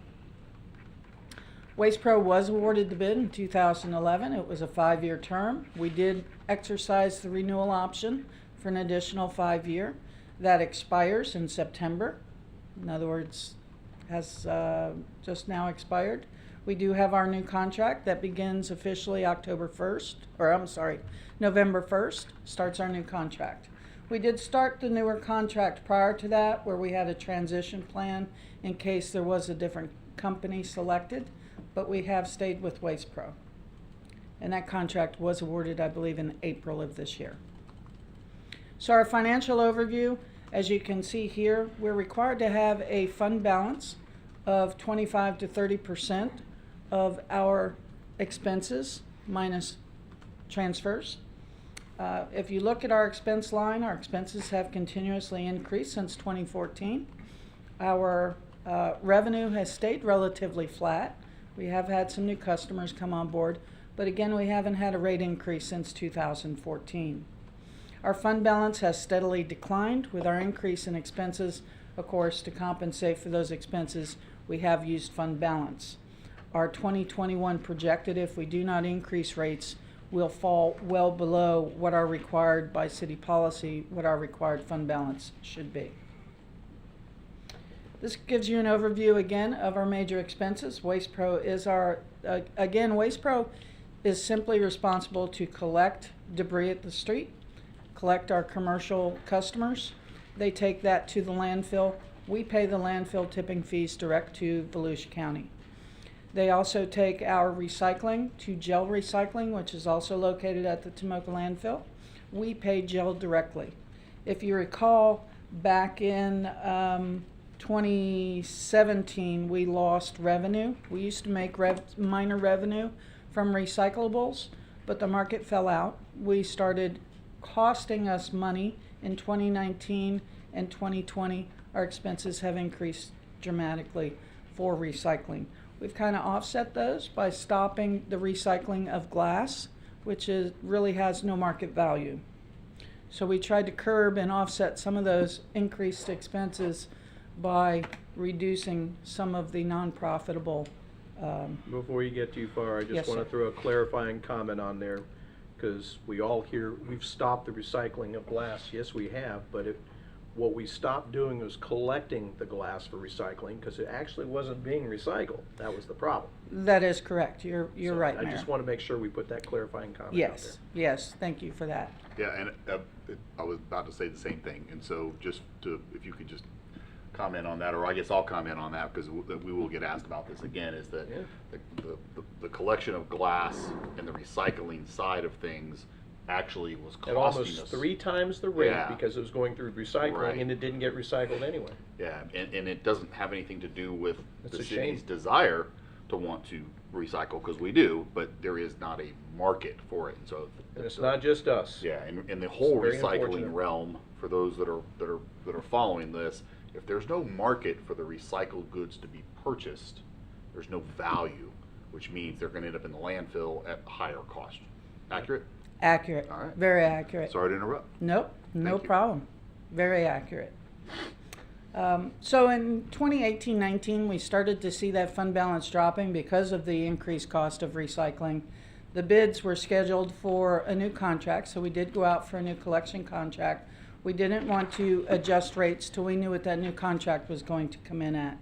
Waste Pro was awarded the bid in 2011. It was a 5-year term. We did exercise the renewal option for an additional 5-year. That expires in September. In other words, has just now expired. We do have our new contract that begins officially November 1st, starts our new contract. We did start the newer contract prior to that, where we had a transition plan in case there was a different company selected, but we have stayed with Waste Pro. And that contract was awarded, I believe, in April of this year. So our financial overview, as you can see here, we're required to have a fund balance of 25 to 30% of our expenses minus transfers. If you look at our expense line, our expenses have continuously increased since 2014. Our revenue has stayed relatively flat. We have had some new customers come on board, but again, we haven't had a rate increase since 2014. Our fund balance has steadily declined with our increase in expenses. Of course, to compensate for those expenses, we have used fund balance. Our 2021 projected, if we do not increase rates, will fall well below what are required by city policy, what our required fund balance should be. This gives you an overview again of our major expenses. Waste Pro is Waste Pro is simply responsible to collect debris at the street, collect our commercial customers. They take that to the landfill. We pay the landfill tipping fees direct to Volusia County. They also take our recycling to gel recycling, which is also located at the Tomoka landfill. We pay gel directly. If you recall, back in 2017, we lost revenue. We used to make minor revenue from recyclables, but the market fell out. We started costing us money in 2019 and 2020. Our expenses have increased dramatically for recycling. We've kind of offset those by stopping the recycling of glass, which really has no market value. So we tried to curb and offset some of those increased expenses by reducing some of the non-profitable. Before you get too far, I just Yes, want sir. to throw a clarifying comment on there, because we all hear we've stopped the recycling of glass. Yes, we have, but what we stopped doing was collecting the glass for recycling, because it actually wasn't being recycled. That was the problem. That is correct. You're So right, I Mayor. just want to make sure we put that clarifying comment out Yes, yes. Thank you for that. Yeah, and I was about to say the same thing, and so if you could just comment on that, or I guess I'll comment on that, because we will get asked about this again, is that the collection of glass and the recycling side of things actually was At costing almost us 3 times the rate, Yeah. because it was going through recycling, Right. and it didn't get recycled anyway. Yeah, and it doesn't have anything to do with It's the a city's shame. desire to want to recycle, because we do, but there is not a market for it, and so. And it's not just us. Yeah, and in the whole very recycling unfortunate. realm, for those that are following this, if there's no market for the recycled goods to be purchased, there's no value, which means they're gonna end up in the landfill at higher cost. Accurate? Accurate. All right. Very accurate. Sorry to interrupt. Nope, no Thank you. problem. Very accurate. So in 2018-19, we started to see that fund balance dropping because of the increased cost of recycling. The bids were scheduled for a new contract, so we did go out for a new collection contract. We didn't want to adjust rates till we knew what that new contract was going to come in at.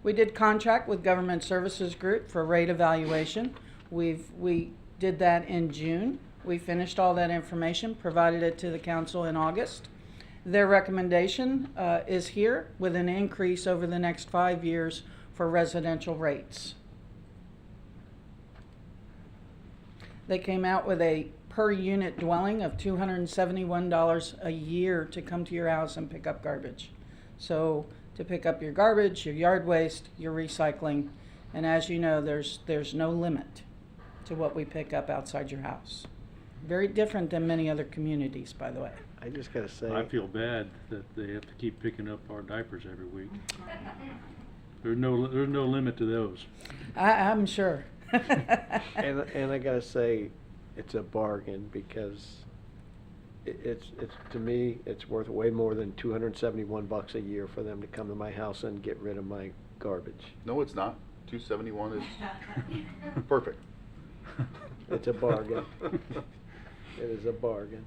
We did contract with Government Services Group for rate evaluation. We did that in June. We finished all that information, provided it to the council in August. Their recommendation is here with an increase over the next 5 years for residential rates. They came out with a per unit dwelling of $271 a year to come to your house and pick up garbage. So to pick up your garbage, your yard waste, your recycling, and as you know, there's no limit to what we pick up outside your house. Very different than many other communities, by the way. I just gotta say. I feel bad that they have to keep picking up our diapers every week. There's no limit to those. I'm sure. And I gotta say, it's a bargain because it's to me, it's worth way more than $271 a year for them to come to my house and get rid of my garbage. No, it's not. 271 is perfect. It's a bargain. It is a bargain.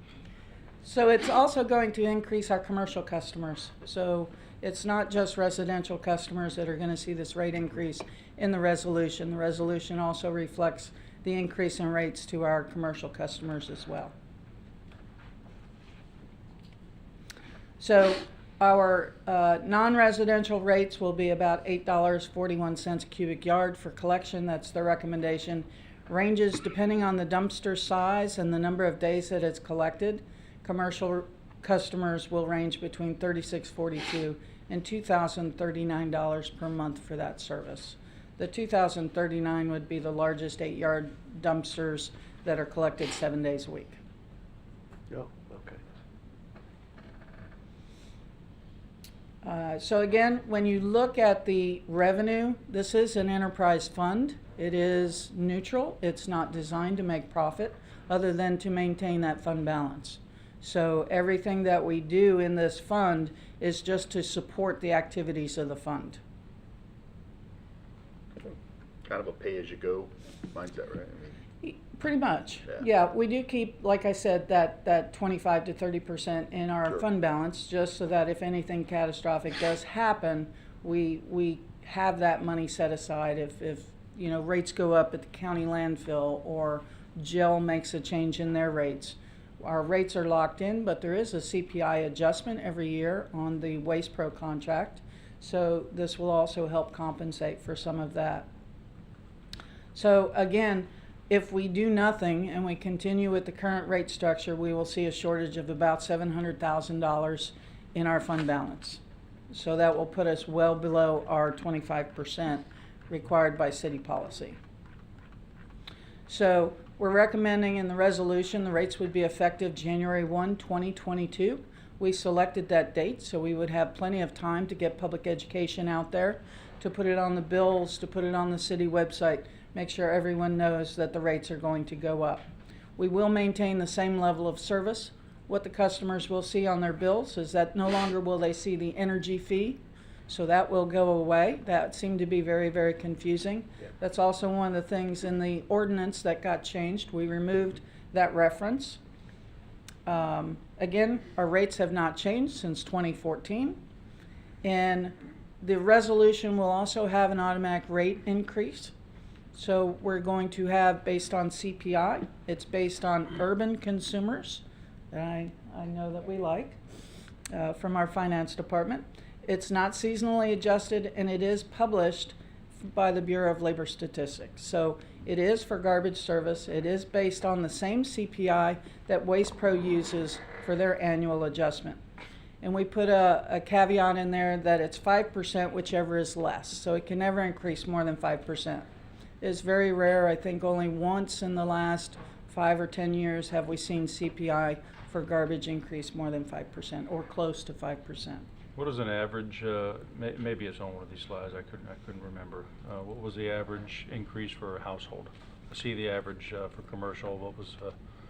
So it's also going to increase our commercial customers. So it's not just residential customers that are going to see this rate increase in the resolution. The resolution also reflects the increase in rates to our commercial customers as well. So our non-residential rates will be about $8.41 a cubic yard for collection. That's the recommendation. Ranges depending on the dumpster size and the number of days that it's collected. Commercial customers will range between $36.42 and $2,039 per month for that service. The $2,039 would be the largest 8-yard dumpsters that are collected 7 days a week. Oh, okay. So again, when you look at the revenue, this is an enterprise fund. It is neutral. It's not designed to make profit other than to maintain that fund balance. So everything that we do in this fund is just to support the activities of the fund. Kind of a pay-as-you-go mindset, right? Pretty much. Yeah. Yeah, we do keep, like I said, that 25 to 30% in our Sure. fund balance, just so that if anything catastrophic does happen, we have that money set aside. If you know, rates go up at the county landfill or jail makes a change in their rates, our rates are locked in, but there is a CPI adjustment every year on the Waste Pro contract. So this will also help compensate for some of that. So again, if we do nothing and we continue with the current rate structure, we will see a shortage of about $700,000 in our fund balance. So that will put us well below our 25% required by city policy. So we're recommending in the resolution the rates would be effective January 1, 2022. We selected that date so we would have plenty of time to get public education out there, to put it on the bills, to put it on the city website, make sure everyone knows that the rates are going to go up. We will maintain the same level of service. What the customers will see on their bills is that no longer will they see the energy fee, so that will go away. That seemed to be very, very confusing. Yeah. That's also one of the things in the ordinance that got changed. We removed that reference. Again, our rates have not changed since 2014. And the resolution will also have an automatic rate increase. So we're going to have, based on CPI, it's based on urban consumers that I know that we like from our finance department. It's not seasonally adjusted, and it is published by the Bureau of Labor Statistics. So it is for garbage service. It is based on the same CPI that Waste Pro uses for their annual adjustment. And we put a caveat in there that it's 5%, whichever is less. So it can never increase more than 5%. It's very rare. I think only once in the last 5 or 10 years have we seen CPI for garbage increase more than 5% or close to 5%. What is an average, maybe it's on one of these slides, I couldn't remember. What was the average increase for a household? I see the average for commercial. What was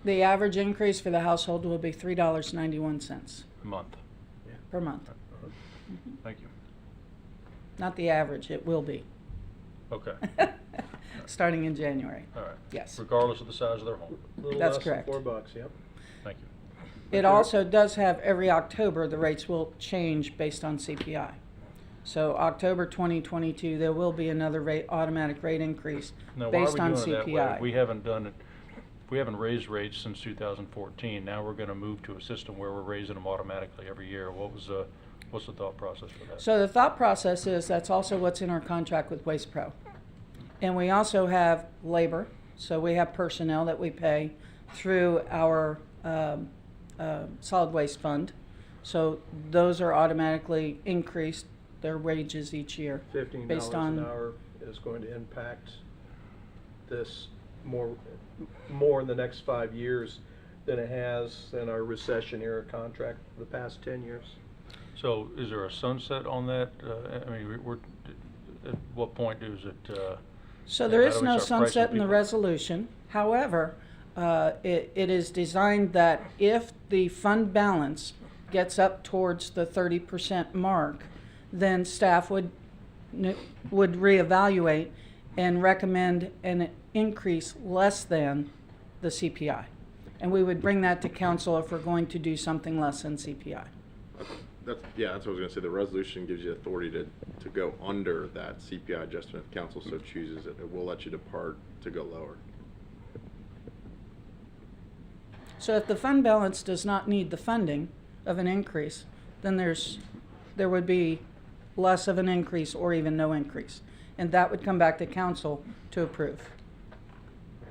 The average increase for the household will be $3.91 a month? per month. Thank you. Not the average, it will be. Okay. Starting in January. All right. Yes. Regardless of the size of their home. That's correct. $4, yep. Thank you. It also does have every October, the rates will change based on CPI. So October 2022, there will be another automatic rate increase Now, based why are on we doing it CPI. that way? We haven't done it. We haven't raised rates since 2014. Now we're going to move to a system where we're raising them automatically every year. What's the thought process for that? So the thought process is that's also what's in our contract with Waste Pro. And we also have labor. So we have personnel that we pay through our solid waste fund. So those are automatically increased, their wages each year. $15 based on an hour is going to impact this more in the next 5 years than it has in our recession era contract for the past 10 years. So is there a sunset on that? I mean, we're, at what point is it? So there how is do we no start pricing sunset in the people? resolution. However, it is designed that if the fund balance gets up towards the 30% mark, then staff would reevaluate and recommend an increase less than the CPI. And we would bring that to council if we're going to do something less than CPI. That's what I was gonna say. The resolution gives you authority to go under that CPI adjustment if council so chooses. It will let you depart to go lower. So if the fund balance does not need the funding of an increase, then there would be less of an increase or even no increase. And that would come back to council to approve.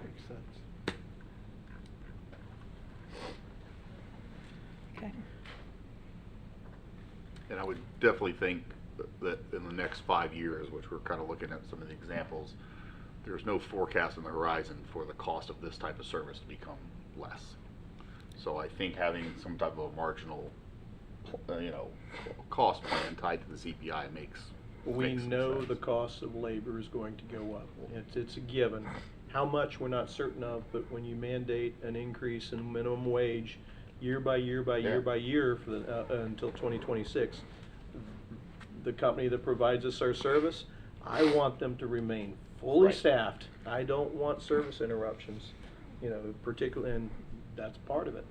Makes sense. Okay. And I would definitely think that in the next 5 years, which we're kind of looking at some of the examples, there's no forecast on the horizon for the cost of this type of service to become less. So I think having some type of a marginal, cost plan tied to the CPI makes some know sense. the cost of labor is going to go up. It's a given. How much, we're not certain of, but when you mandate an increase in minimum wage year by year by year by year for until 2026, the company that provides us our service, I want them to remain fully staffed. I don't want service interruptions, particularly, and that's part of it.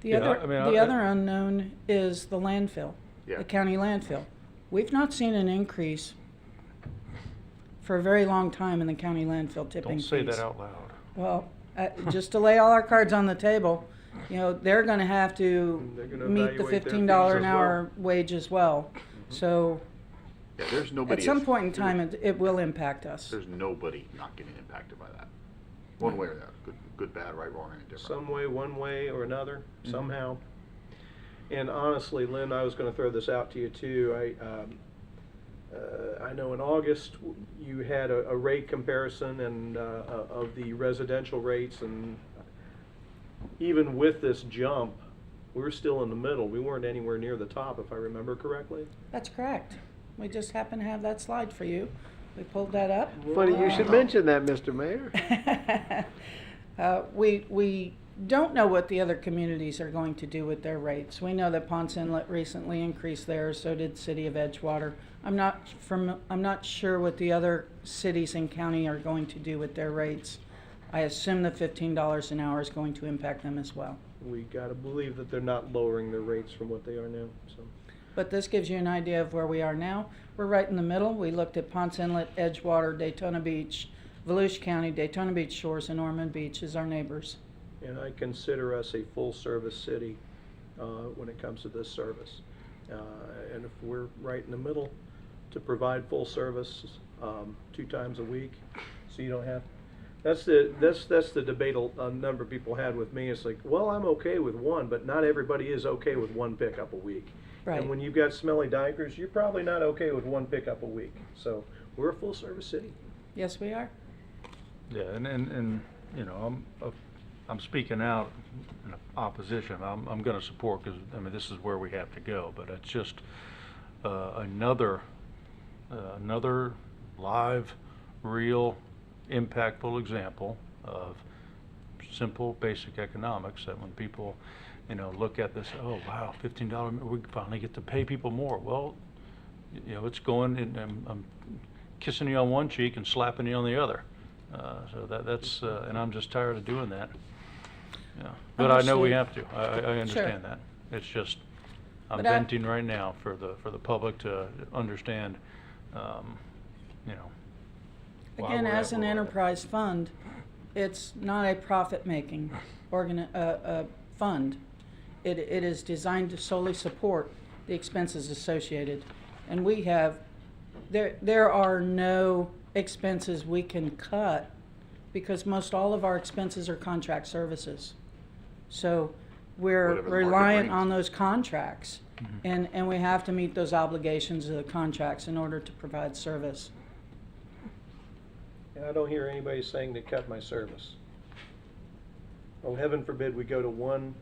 The other unknown is the landfill, the county landfill. We've not seen an increase for a very long time in the county landfill tipping fees. Don't say that out loud. Well, just to lay all our cards on the table, they're going to have to They're gonna meet the evaluate their $15 fees an as hour wage as well. So Yeah, there's nobody. at some point in time, it will impact us. There's nobody not getting impacted by that, one way or the other. Good, bad, right, wrong, and indifferent. Some way, one way or another, somehow. And honestly, Lynn, I was going to throw this out to you too. I know in August you had a rate comparison and of the residential rates, and even with this jump, we're still in the middle. We weren't anywhere near the top, if I remember correctly. That's correct. We just happen to have that slide for you. We pulled that up. Funny you should mention that, Mr. Mayor. We don't know what the other communities are going to do with their rates. We know that Ponce Inlet recently increased theirs, so did City of Edgewater. I'm not sure what the other cities and county are going to do with their rates. I assume the $15 an hour is going to impact them as well. We got to believe that they're not lowering their rates from what they are now. So. But this gives you an idea of where we are now. We're right in the middle. We looked at Ponce Inlet, Edgewater, Daytona Beach, Volusia County, Daytona Beach Shores, and Ormond Beach as our neighbors. And I consider us a full-service city when it comes to this service. And if we're right in the middle to provide full service 2 times a week, so you don't have. That's the debate a number of people had with me. It's like, well, I'm okay with one, but not everybody is okay with one pickup a week. Right. And when you've got smelly diapers, you're probably not okay with one pickup a week. So we're a full-service city. Yes, we are. Yeah, and I'm speaking out in opposition. I'm going to support, because this is where we have to go. But it's just another live, real, impactful example of simple, basic economics. That when people, look at this, oh wow, $15, we finally get to pay people more. Well, it's going, and I'm kissing you on one cheek and slapping you on the other. So that's and I'm just tired of doing that. Yeah, but I know we have to. I understand that. It's just I'm venting right now for the public to understand. Again, as an enterprise fund, it's not a profit-making fund. It is designed to solely support the expenses associated, and we have there are no expenses we can cut because most all of our expenses are contract services. So we're Whatever the market reliant brings. on those contracts, and we have to meet those obligations of the contracts in order to provide service. And I don't hear anybody saying to cut my service. Oh, heaven forbid we go to one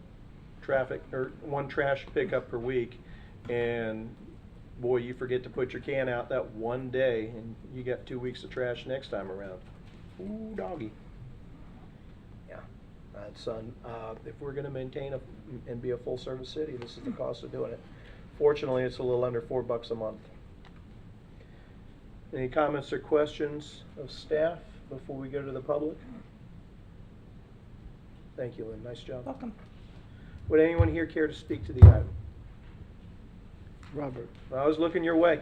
trash pickup per week, and boy, you forget to put your can out that one day, and you got 2 weeks of trash next time around. Ooh, doggy. Yeah, that's if we're gonna maintain and be a full-service city, this is the cost of doing it. Fortunately, it's a little under $4 a month. Any comments or questions of staff before we go to the public? Thank you, Lynn. Nice job. Welcome. Would anyone here care to speak to the item? Robert. I was looking your way.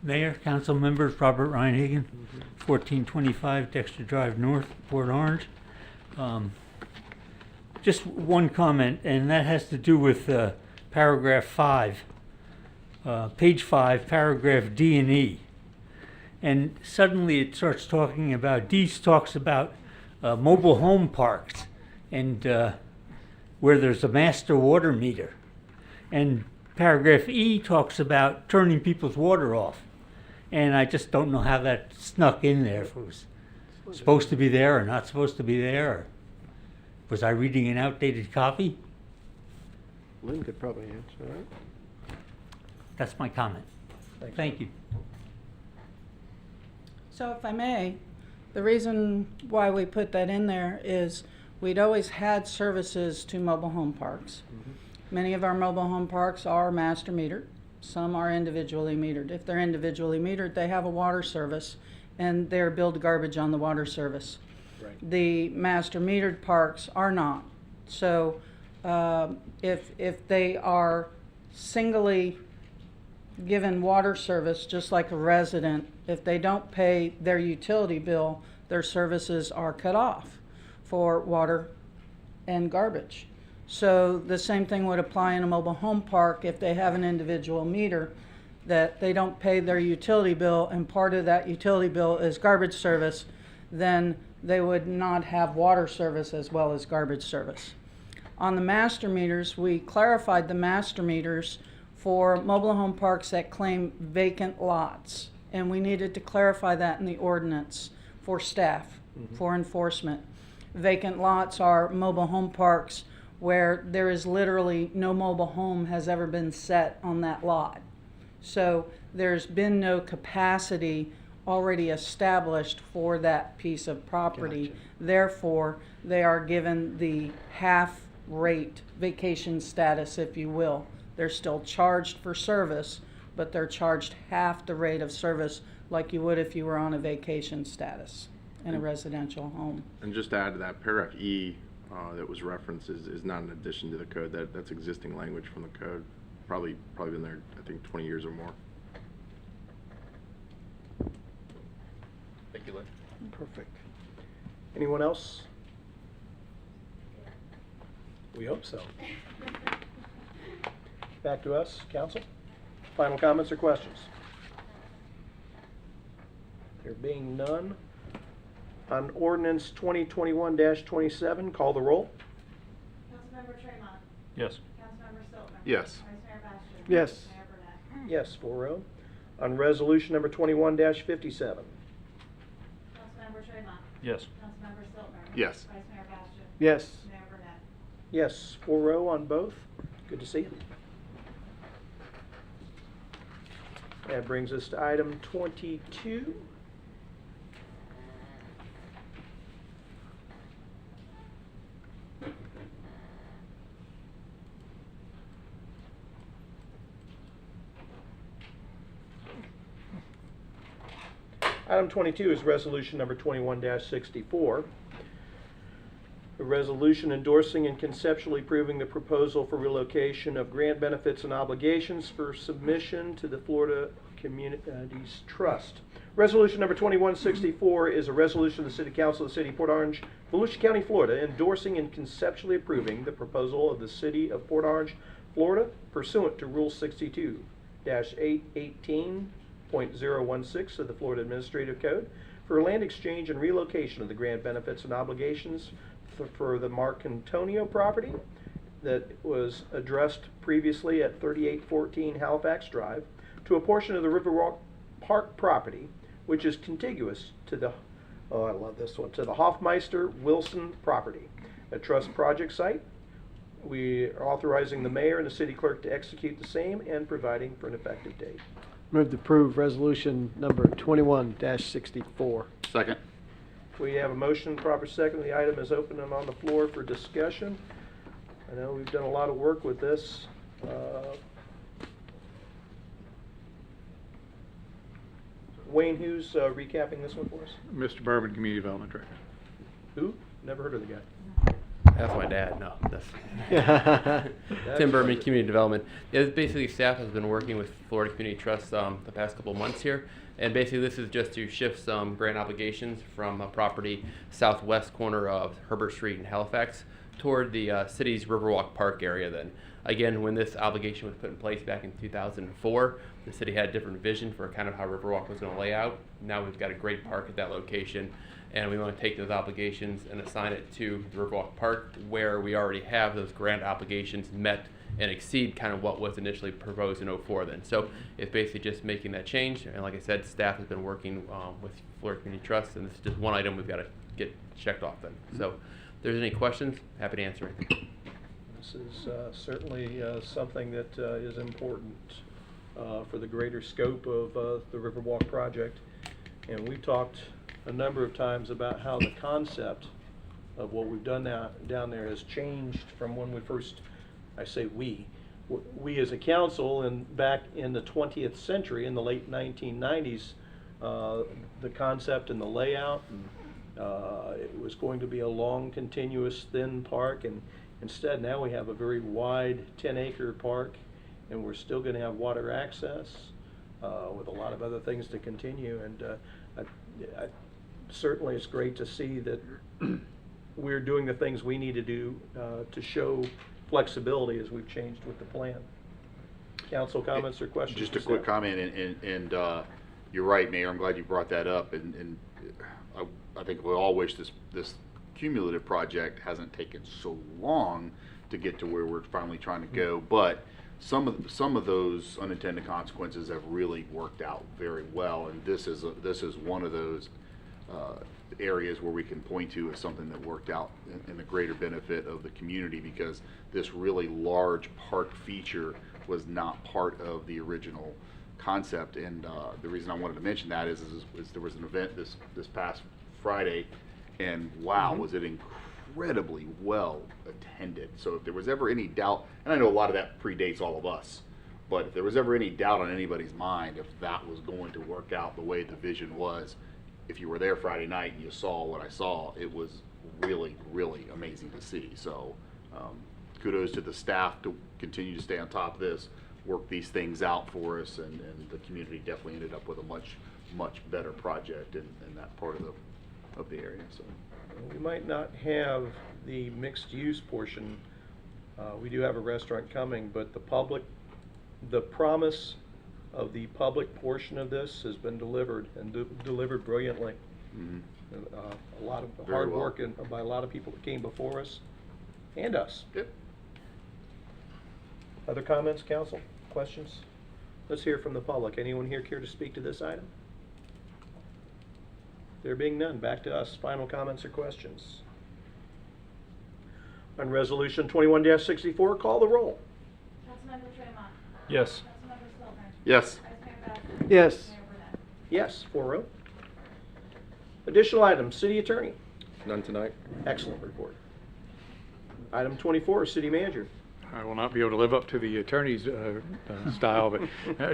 Mayor, council members, Robert Ryan Hagan, 1425 Dexter Drive North, Port Orange. Just one comment, and that has to do with paragraph 5, page 5, paragraph D and E. And suddenly it starts talking about, D talks about mobile home parks and where there's a master water meter. And paragraph E talks about turning people's water off. And I just don't know how that snuck in there, if it was supposed to be there or not supposed to be there. Or was I reading an outdated copy? Lynn could probably answer, right? That's my comment. Thank you. So if I may, the reason why we put that in there is we'd always had services to mobile home parks. Many of our mobile home parks are master metered. Some are individually metered. If they're individually metered, they have a water service and they're billed garbage on the water service. Right. The master metered parks are not. So if they are singly given water service, just like a resident, if they don't pay their utility bill, their services are cut off for water and garbage. So the same thing would apply in a mobile home park if they have an individual meter, that they don't pay their utility bill and part of that utility bill is garbage service, then they would not have water service as well as garbage service. On the master meters, we clarified the master meters for mobile home parks that claim vacant lots. And we needed to clarify that in the ordinance for staff, for enforcement. Vacant lots are mobile home parks where there is literally no mobile home has ever been set on that lot. So there's been no capacity already established for that piece of property. Gotcha. Therefore, they are given the half rate vacation status, if you will. They're still charged for service, but they're charged half the rate of service like you would if you were on a vacation status in a residential home. And just to add to that, paragraph E that was referenced is not an addition to the code. That's existing language from the code. Probably been there, I think, 20 years or more. Thank you, Lynn. Perfect. Anyone else? We hope so. Back to us, council. Final comments or questions? There being none, on ordinance 2021-27, call the roll. Councilmember Tremont. Yes. Councilmember Stiltner. Yes. Vice Mayor Bastian. Yes. Mayor Burnett. Yes, 4-0. On resolution number 21-57. Councilmember Tremont. Yes. Councilmember Stiltner. Yes. Vice Mayor Bastian. Yes. Mayor Burnett. Yes, 4-0 on both. Good to see you. That brings us to item 22. Item 22 is resolution number 21-64. A resolution endorsing and conceptually approving the proposal for relocation of grant benefits and obligations for submission to the Florida Communities Trust. Resolution number 2164 is a resolution of the City Council of the City of Port Orange, Volusia County, Florida, endorsing and conceptually approving the proposal of the City of Port Orange, Florida, pursuant to Rule 62, 818.016 of the Florida Administrative Code for land exchange and relocation of the grant benefits and obligations for the Marcantonio property that was addressed previously at 3814 Halifax Drive to a portion of the Riverwalk Park property, which is contiguous to the, oh, I love this one, to the Hoffmeister Wilson property, a trust project site. We are authorizing the mayor and the city clerk to execute the same and providing for an effective date. Move to approve resolution number 21-64. Second. We have a motion, proper second. The item is open and on the floor for discussion. I know we've done a lot of work with this. Wayne, who's recapping this one for us? Mr. Bourbon, Community Development Director. Who? Never heard of the guy. That's my dad. No, that's That's Tim Berman, funny. Community Development. Yeah, basically, staff has been working with Florida Community Trust the past couple months here, and basically this is just to shift some grant obligations from a property southwest corner of Herbert Street in Halifax toward the city's Riverwalk Park area. Then again, when this obligation was put in place back in 2004, the city had a different vision for kind of how Riverwalk was going to lay out. Now we've got a great park at that location, and we want to take those obligations and assign it to the Riverwalk Park, where we already have those grant obligations met and exceed kind of what was initially proposed in 04 then. So it's basically just making that change, and like I said, staff has been working with Florida Community Trust, and this is just one item we've got to get checked off then. So if there's any questions, happy to answer anything. This is certainly something that is important for the greater scope of the Riverwalk project. And we've talked a number of times about how the concept of what we've done down there has changed from when we first, I say we as a council, and back in the 20th century, in the late 1990s, the concept and the layout, it was going to be a long, continuous, thin park, and instead now we have a very wide 10-acre park, and we're still going to have water access with a lot of other things to continue. And certainly it's great to see that we're doing the things we need to do to show flexibility as we've changed with the plan. Council comments or questions? Just a quick comment, and you're right, Mayor. I'm glad you brought that up, and I think we all wish this cumulative project hasn't taken so long to get to where we're finally trying to go. But some of those unintended consequences have really worked out very well, and this is one of those areas where we can point to as something that worked out in the greater benefit of the community, because this really large park feature was not part of the original concept. And the reason I wanted to mention that is there was an event this past Friday, and wow, was it incredibly well attended. So if there was ever any doubt, and I know a lot of that predates all of us, but if there was ever any doubt on anybody's mind if that was going to work out the way the vision was, if you were there Friday night and you saw what I saw, it was really, really amazing to see. So kudos to the staff to continue to stay on top of this, work these things out for us, and the community definitely ended up with a much, much better project in that part of the area. So we might not have the mixed use portion. We do have a restaurant coming, but the promise of the public portion of this has been delivered, and delivered brilliantly. A lot of Very hard well. work by a lot of people that came before us and us. Yep. Other comments, council? Questions? Let's hear from the public. Anyone here care to speak to this item? There being none, back to us. Final comments or questions? On resolution 21-64, call the roll. Councilmember Tremont. Yes. Councilmember Stiltner. Yes. Vice Mayor Bowser. Yes. Mayor Burnett. Yes, 4-0. Additional items, city attorney. None tonight. Excellent report. Item 24, city manager. I will not be able to live up to the attorney's style, but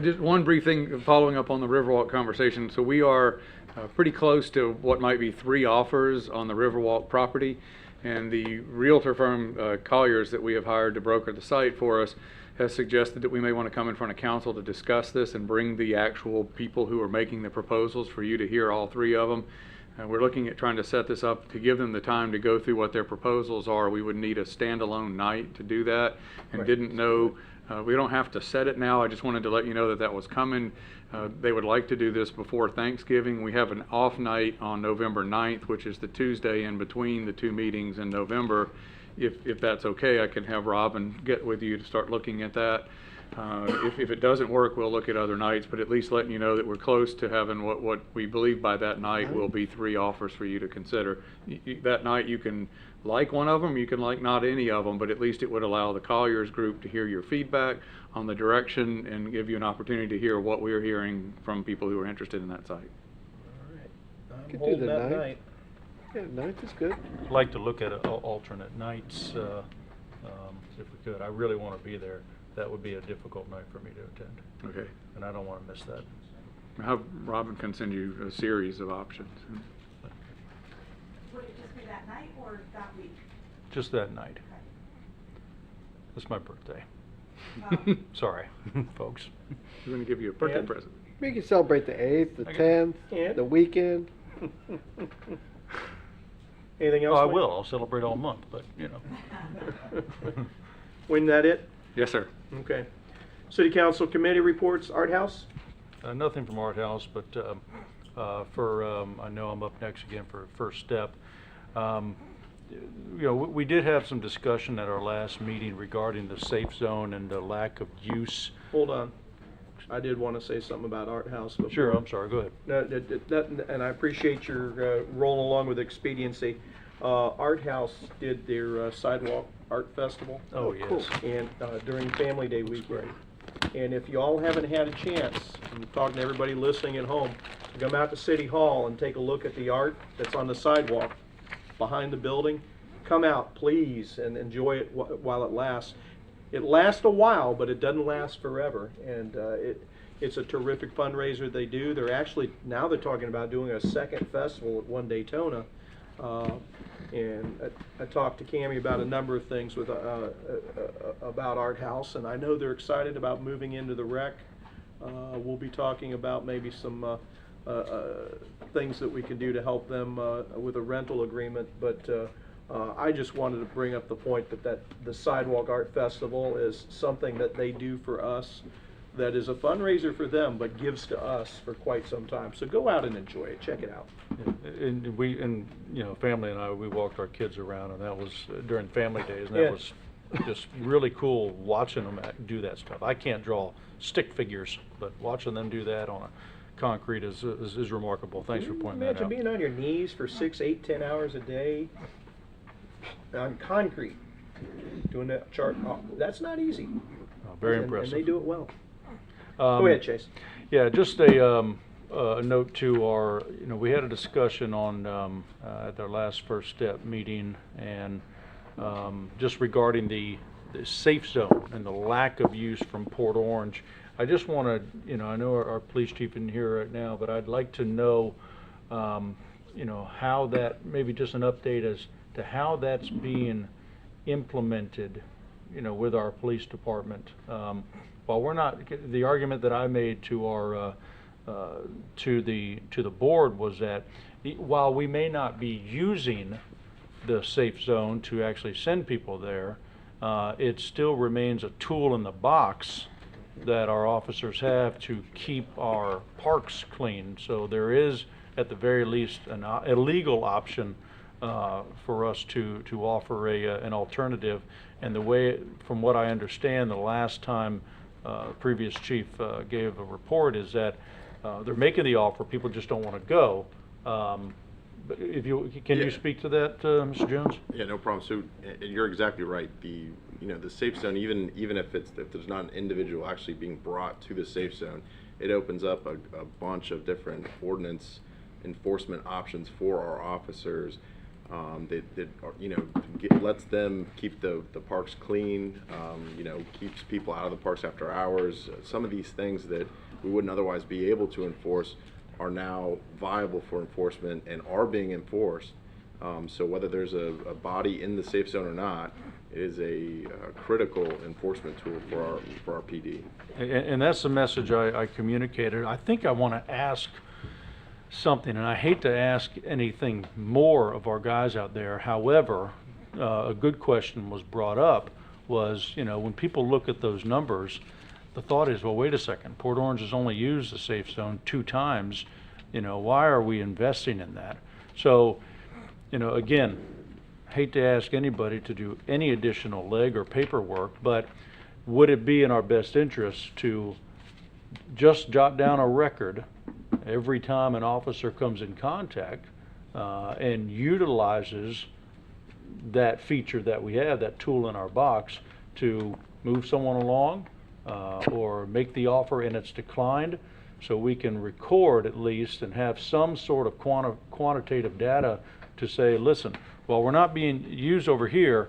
just one brief thing following up on the Riverwalk conversation. So we are pretty close to what might be 3 offers on the Riverwalk property, and the realtor firm Colliers that we have hired to broker the site for us has suggested that we may want to come in front of council to discuss this and bring the actual people who are making the proposals for you to hear all 3 of them. We're looking at trying to set this up to give them the time to go through what their proposals are. We would need a standalone night to do that, and Right. didn't know, we don't have to set it now. I just wanted to let you know that that was coming. They would like to do this before Thanksgiving. We have an off night on November 9th, which is the Tuesday in between the two meetings in November. If that's okay, I can have Robin get with you to start looking at that. If it doesn't work, we'll look at other nights, but at least letting you know that we're close to having what we believe by that night will be 3 offers for you to consider. That night you can like one of them, you can like not any of them, but at least it would allow the Colliers group to hear your feedback on the direction and give you an opportunity to hear what we're hearing from people who are interested in that site. I'm Could do holding the that ninth. night. Yeah, 9th is good. I'd like to look at alternate nights, if we could. I really want to be there. That would be a difficult night for me to attend. Okay. And I don't want to miss that. Have Robin can send you a series of options. Would it just be that night or that week? Just that night. It's my birthday. Sorry, folks. We're going to give you a birthday And- present. We can celebrate the 8th, the Okay. 10th, And- the weekend. Anything Oh, else? I Wayne? will. I'll celebrate all month, but, you know. Wayne, that it? Yes, sir. Okay. City Council Committee reports, Art House? Nothing from Art House, but I know I'm up next again for First Step. You know, we did have some discussion at our last meeting regarding the safe zone and the lack of use. Hold on. I did want to say something about Art House before. Sure, I'm sorry, go ahead. And I appreciate your rolling along with expediency. Art House did their sidewalk art festival. Oh, yes. And during Family Day weekend. And if you all haven't had a chance, I'm talking to everybody listening at home, to come out to City Hall and take a look at the art that's on the sidewalk behind the building, come out, please, and enjoy it while it lasts. It lasts a while, but it doesn't last forever. And it's a terrific fundraiser they do. They're actually, now they're talking about doing a second festival at One Daytona. And I talked to Cammie about a number of things with about Art House, and I know they're excited about moving into the rec. We'll be talking about maybe some things that we can do to help them with a rental agreement, but I just wanted to bring up the point that the Sidewalk Art Festival is something that they do for us that is a fundraiser for them, but gives to us for quite some time. So go out and enjoy it. Check it out. And you know, family and I, we walked our kids around, and that was during family days, and Yeah. that was just really cool watching them do that stuff. I can't draw stick figures, but watching them do that on a concrete is remarkable. Thanks for pointing that Imagine out. being on your knees for 6, 8, 10 hours a day on concrete, doing that chart. Oh, that's not easy. Very And impressive. they do it well. Go ahead, Chase. Yeah, just a note to our, you know, we had a discussion on at our last First Step meeting, and just regarding the safe zone and the lack of use from Port Orange. I just want to, you know, I know our police chief isn't here right now, but I'd like to know, you know, how that, maybe just an update as to how that's being implemented, you know, with our police department. While we're not, the argument that I made to our to the board was that while we may not be using the safe zone to actually send people there, it still remains a tool in the box that our officers have to keep our parks clean. So there is, at the very least, a legal option for us to offer an alternative. And the way, from what I understand, the last time previous chief gave a report is that they're making the offer, people just don't want to go. But if you can you speak to that, Mr. Jones? Yeah, no problem. So you're exactly right. The safe zone, even if there's not an individual actually being brought to the safe zone, it opens up a bunch of different ordinance enforcement options for our officers. That you know, lets them keep the parks clean, you know, keeps people out of the parks after hours. Some of these things that we wouldn't otherwise be able to enforce are now viable for enforcement and are being enforced. So whether there's a body in the safe zone or not, it is a critical enforcement tool for our PD. And that's the message I communicated. I think I want to ask something, and I hate to ask anything more of our guys out there. However, a good question was brought up was, when people look at those numbers, the thought is, well, wait a second, Port Orange has only used the safe zone 2 times. Why are we investing in that? So, again, hate to ask anybody to do any additional leg or paperwork, but would it be in our best interest to just jot down a record every time an officer comes in contact and utilizes that feature that we have, that tool in our box, to move someone along or make the offer and it's declined, so we can record at least and have some sort of quantitative data to say, listen, while we're not being used over here,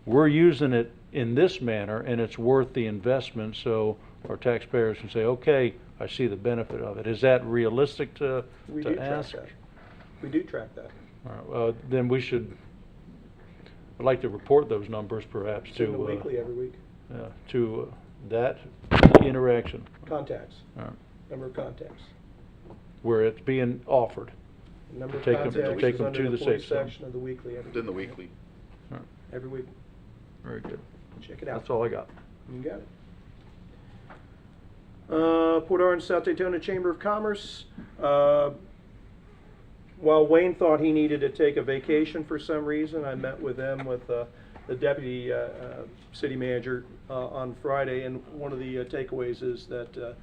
we're using it in this manner and it's worth the investment, so our taxpayers can say, okay, I see the benefit of it. Is that realistic to We do ask? track that. We do track that. All right, well, then we should, I'd like to report those numbers perhaps It's in to. the weekly every week. To that interaction. Contacts, All right. number of contacts. Where it's being offered. The number of Take 'em- contacts take is 'em under to the the employee safe zone. section of the weekly every It's in the week. weekly. All right, Every week. very good. Check it out. That's all I got. You got it. Port Orange, South Daytona Chamber of Commerce. While Wayne thought he needed to take a vacation for some reason, I met with them with the deputy city manager on Friday, and one of the takeaways is that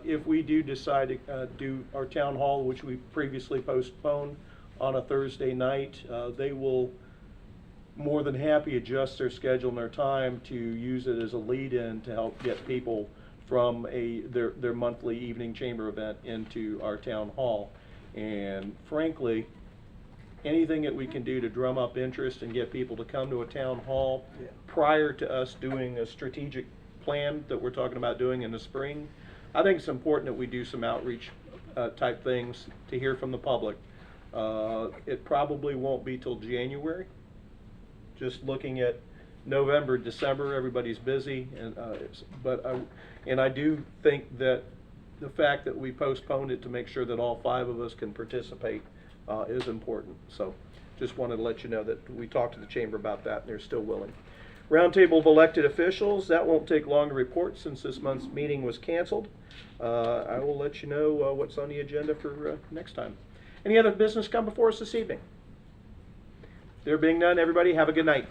if we do decide to do our town hall, which we previously postponed, on a Thursday night, they will more than happy adjust their schedule and their time to use it as a lead-in to help get people from their monthly evening chamber event into our town hall. And frankly, anything that we can do to drum up interest and get people to come to a town hall prior to us doing a strategic plan that we're talking about doing in the spring, I think it's important that we do some outreach type things to hear from the public. It probably won't be till January. Just looking at November, December, everybody's busy, and I do think that the fact that we postponed it to make sure that all 5 of us can participate is important. So just wanted to let you know that we talked to the chamber about that, and they're still willing. Roundtable of elected officials, that won't take long to report since this month's meeting was canceled. I will let you know what's on the agenda for next time. Any other business come before us this evening? There being none, everybody have a good night.